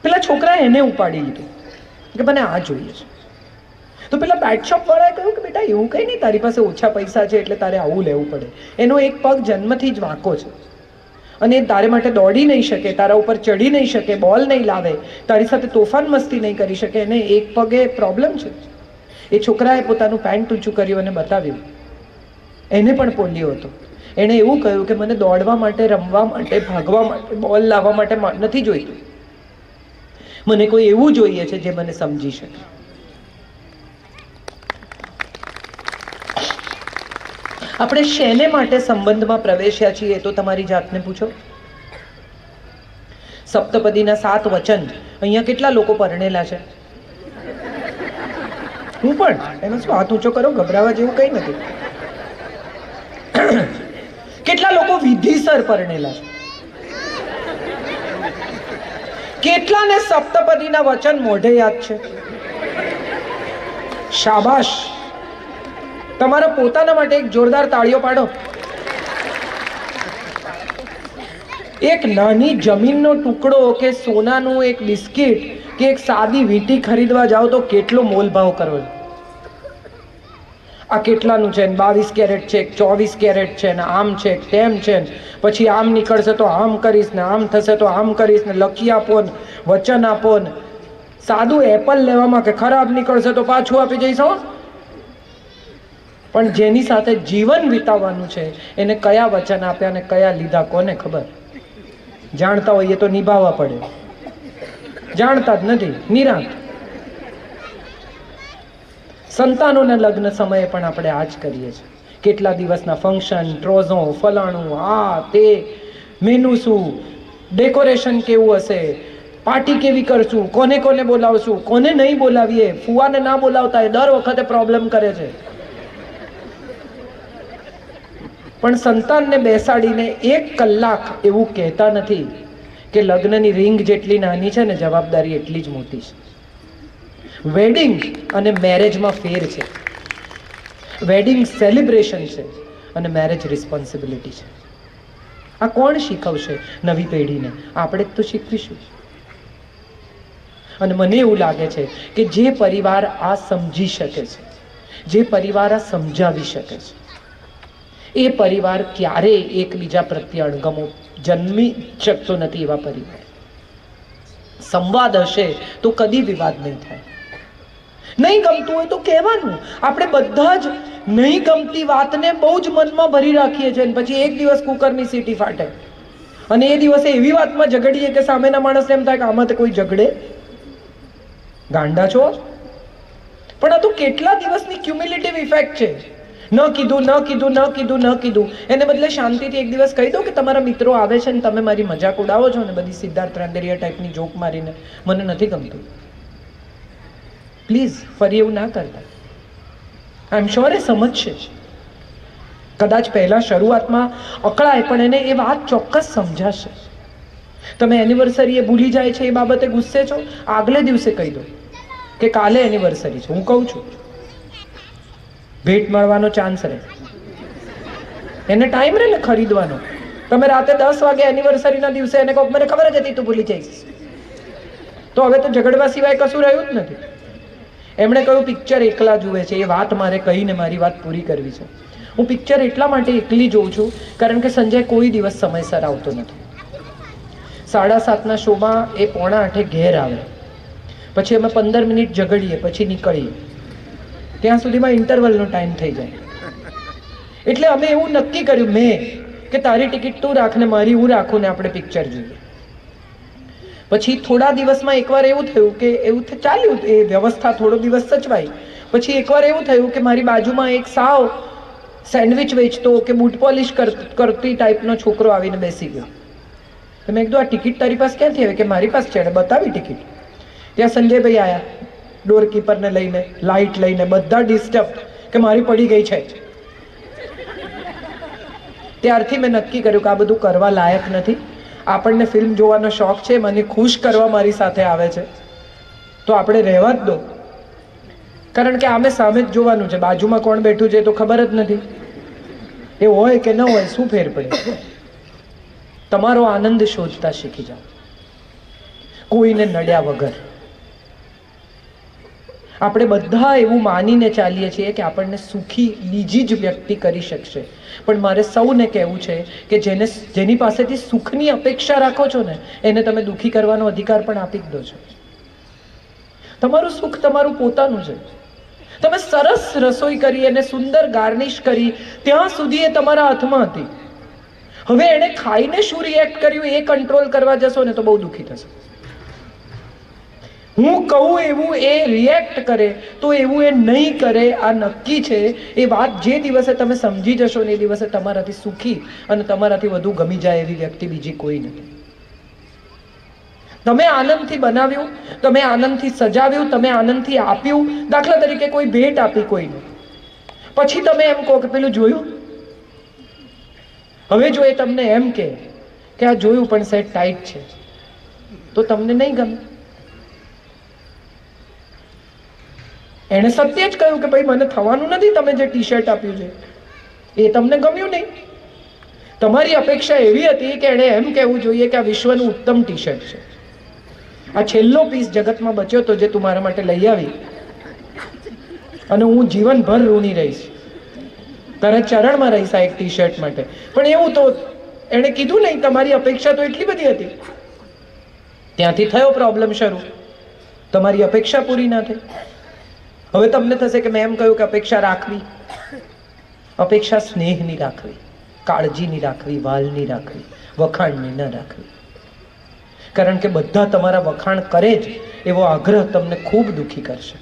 પેલા છોકરાએ એને ઉપાડી લીધું કે મને આ જોઈએ છે. તો પેલા પેટ શોપ વાળાએ કહ્યું કે બેટા એવું કંઈ નહીં, તારી પાસે ઓછા પૈસા છે એટલે તારે આવું લેવું પડે. એનો એક પગ જન્મથી જ વાંકો છે અને એ તારે માટે દોડી નહીં શકે, તારા ઉપર ચડી નહીં શકે, બોલ નહીં લાવે, તારી સાથે તોફાન મસ્તી નહીં કરી શકે, એને એક પગે પ્રોબ્લેમ છે. એ છોકરાએ પોતાનું પેન્ટ ઊંચું કર્યું અને બતાવ્યું. એને પણ પોલિયો હતો. એણે એવું કહ્યું કે મને દોડવા માટે, રમવા માટે, ભાગવા માટે, બોલ લાવવા માટે નથી જોઈતું, મને કોઈ એવું જોઈએ છે જે મને સમજી શકે. આપણે શેને માટે સંબંધમાં પ્રવેશ્યા છીએ તો તમારી જાતને પૂછો. સપ્તપદીના 7 વચન, અહીંયા કેટલા લોકો પરણેલા છે? હું પણ. એનો શું, હાથ ઊંચો કરો, ગભરાવા જેવું કંઈ નથી. કેટલા લોકો વિધિસર પરણેલા છે? કેટલાને સપ્તપદીના વચન મોઢે યાદ છે? શાબાશ. તમારા પોતાના માટે એક જોરદાર તાળીઓ પાડો. એક નાની જમીનનો ટુકડો કે સોનાનું એક બિસ્કિટ કે એક સાદી વીંટી ખરીદવા જાઓ તો કેટલો મોલભાવ કરવો. આ કેટલાનું છે, 22 કેરેટ છે, 24 કેરેટ છે, ને આમ છે, તેમ છે, પછી આમ નીકળશે તો આમ કરીશ, ને આમ થશે તો આમ કરીશ, ને લખી આપો ને વચન આપો ને. સાદું એપલ લેવામાં કે ખરાબ નીકળશે તો પાછું આપી જઈશ. પણ જેની સાથે જીવન વિતાવવાનું છે એને કયા વચન આપ્યા ને કયા લીધા કોને ખબર? જાણતા હોઈએ તો નિભાવવા પડે, જાણતા જ નથી, નિરાંત. સંતાનોના લગ્ન સમયે પણ આપણે આ જ કરીએ છીએ. કેટલા દિવસના ફંક્શન, ટ્રોઝો, ફલાણું, આ તે, મેનુ શું, ડેકોરેશન કેવું હશે, પાર્ટી કેવી કરશું, કોને કોને બોલાવશું, કોને નહીં બોલાવીએ, ફુવાને ના બોલાવતા એ દર વખતે પ્રોબ્લેમ કરે છે. પણ સંતાનને બેસાડીને 1 કલાક એવું કહેતા નથી કે લગ્નની રિંગ જેટલી નાની છે ને જવાબદારી એટલી જ મોટી છે. વેડિંગ અને મેરેજમાં ફેર છે. વેડિંગ સેલિબ્રેશન છે અને મેરેજ રિસ્પોન્સિબિલિટી છે. આ કોણ શીખવશે નવી પેઢીને? આપણે જ તો શીખવીશું. અને મને એવું લાગે છે કે જે પરિવાર આ સમજી શકે છે, જે પરિવાર આ સમજાવી શકે છે, એ પરિવાર ક્યારેય એકબીજા પ્રત્યે અણગમો જન્મી શકતો નથી. એવા પરિવાર સંવાદ હશે તો કદી વિવાદ નહીં થાય. નહીં ગમતું હોય તો કહેવાનું. આપણે બધા જ નહીં ગમતી વાતને બહુ જ મનમાં ભરી રાખીએ છીએ અને પછી એક દિવસ કુકરની સીટી ફાટે અને એ દિવસે એવી વાતમાં ઝઘડીએ કે સામેના માણસને એમ થાય કે આમાં તો કોઈ ઝઘડે, ગાંડા છો. પણ આ તો કેટલા દિવસની ક્યુમ્યુલેટિવ ઇફેક્ટ છે. ન કીધું, ન કીધું, ન કીધું, ન કીધું, એને બદલે શાંતિથી એક દિવસ કહી દો કે તમારા મિત્રો આવે છે ને તમે મારી મજાક ઉડાવો છો ને બધી સિદ્ધાર્થ રાંદેરિયા ટાઈપની જોક મારીને, મને નથી ગમતું. પ્લીઝ ફરી એવું ના કરતા. આઈ એમ શ્યોર એ સમજશે. કદાચ પહેલા શરૂઆતમાં અકળાય પણ એને એ વાત ચોક્કસ સમજાશે. તમે એનિવર્સરી એ ભૂલી જાય છે એ બાબતે ગુસ્સે છો, આગલે દિવસે કહી દો કે કાલે એનિવર્સરી છે. હું કહું છું ભેટ મળવાનો ચાન્સ રહે, એને ટાઈમ રહે ને ખરીદવાનો. તમે રાતે 10 વાગે એનિવર્સરીના દિવસે એને કહો મને ખબર જ હતી તું ભૂલી જઈશ, તો હવે તો ઝઘડવા સિવાય કશું રહ્યું જ નથી. એમણે કહ્યું પિક્ચર એકલા જુએ છે, એ વાત મારે કહીને મારી વાત પૂરી કરવી છે. હું પિક્ચર એટલા માટે એકલી જોઉં છું કારણ કે સંજય કોઈ દિવસ સમયસર આવતો નથી. 7:30ના શોમાં એ 7:45 ઘેર આવે, પછી અમે 15 મિનિટ ઝઘડીએ, પછી નીકળીએ, ત્યાં સુધીમાં ઇન્ટરવલનો ટાઈમ થઈ જાય. એટલે અમે એવું નક્કી કર્યું મેં કે તારી ટિકિટ તું રાખ ને મારી હું રાખું ને આપણે પિક્ચર જોઈએ. પછી થોડા દિવસમાં એકવાર એવું થયું કે એવું ચાલ્યું, એ વ્યવસ્થા થોડો દિવસ સચવાઈ. પછી એકવાર એવું થયું કે મારી બાજુમાં એક સાવ સેન્ડવિચ વેચતો કે બૂટ પોલિશ કરતી ટાઈપનો છોકરો આવીને બેસી ગયો. તો મેં કીધું આ ટિકિટ તારી પાસે ક્યાંથી આવી? કે મારી પાસે છે. બતાવી ટિકિટ. ત્યાં સંજયભાઈ આવ્યા ડોરકીપરને લઈને, લાઇટ લઈને, બધા ડિસ્ટર્બ કે મારી પડી ગઈ છે. ત્યારથી મેં નક્કી કર્યું કે આ બધું કરવા લાયક નથી. આપણને ફિલ્મ જોવાનો શોખ છે, મને ખુશ કરવા મારી સાથે આવે છે, તો આપણે રહેવા જ દો. કારણ કે આમે સામે જ જોવાનું છે, બાજુમાં કોણ બેઠું છે તો ખબર જ નથી. એ હોય કે ન હોય શું ફેર પડે? તમારો આનંદ શોધતા શીખી જાઓ, કોઈને નડ્યા વગર. આપણે બધા એવું માનીને ચાલીએ છીએ કે આપણને સુખી બીજી જ વ્યક્તિ કરી શકશે. પણ મારે સૌને કહેવું છે કે જેની પાસેથી સુખની અપેક્ષા રાખો છો ને, એને તમે દુઃખી કરવાનો અધિકાર પણ આપી જ દો છો. તમારું સુખ તમારું પોતાનું છે. તમે સરસ રસોઈ કરી અને સુંદર ગાર્નિશ કરી, ત્યાં સુધી એ તમારા હાથમાં હતી. હવે એને ખાઈને શું રિએક્ટ કર્યું એ કંટ્રોલ કરવા જશો ને તો બહુ દુઃખી થશે. હું કહું એવું એ રિએક્ટ કરે તો એવું એ નહીં કરે, આ નક્કી છે. એ વાત જે દિવસે તમે સમજી જશો ને એ દિવસે તમારાથી સુખી અને તમારાથી વધુ ગમી જાય એવી વ્યક્તિ બીજી કોઈ નથી. તમે આનંદથી બનાવ્યું, તમે આનંદથી સજાવ્યું, તમે આનંદથી આપ્યું. દાખલા તરીકે કોઈ ભેટ આપી કોઈને, પછી તમે એમ કહો કે પેલું જોયું. હવે જો એ તમને એમ કે આ જોયું પણ સેટ ટાઈટ છે, તો તમને નહીં ગમે. એણે સત્ય જ કહ્યું કે ભાઈ મને થવાનું નથી, તમે જે ટી શર્ટ આપ્યું છે એ તમને ગમ્યું નહીં. તમારી અપેક્ષા એવી હતી કે એણે એમ કહેવું જોઈએ કે આ વિશ્વનું ઉત્તમ ટી શર્ટ છે, આ છેલ્લો પીસ જગતમાં બચ્યો તો જે તું મારા માટે લઈ આવી, અને હું જીવનભર ઋણી રહીશ, તારા ચરણમાં રહીશ આ એક ટી શર્ટ માટે. પણ એવું તો એણે કીધું નહીં, તમારી અપેક્ષા તો એટલી બધી હતી. ત્યાંથી થયો પ્રોબ્લેમ શરૂ, તમારી અપેક્ષા પૂરી ના થઈ. હવે તમને થશે કે મેં એમ કહ્યું કે અપેક્ષા રાખવી. અપેક્ષા સ્નેહની રાખવી, કાળજીની રાખવી, વાલની રાખવી, વખાણની ન રાખવી. કારણ કે બધા તમારા વખાણ કરે જ એવો આગ્રહ તમને ખૂબ દુઃખી કરશે.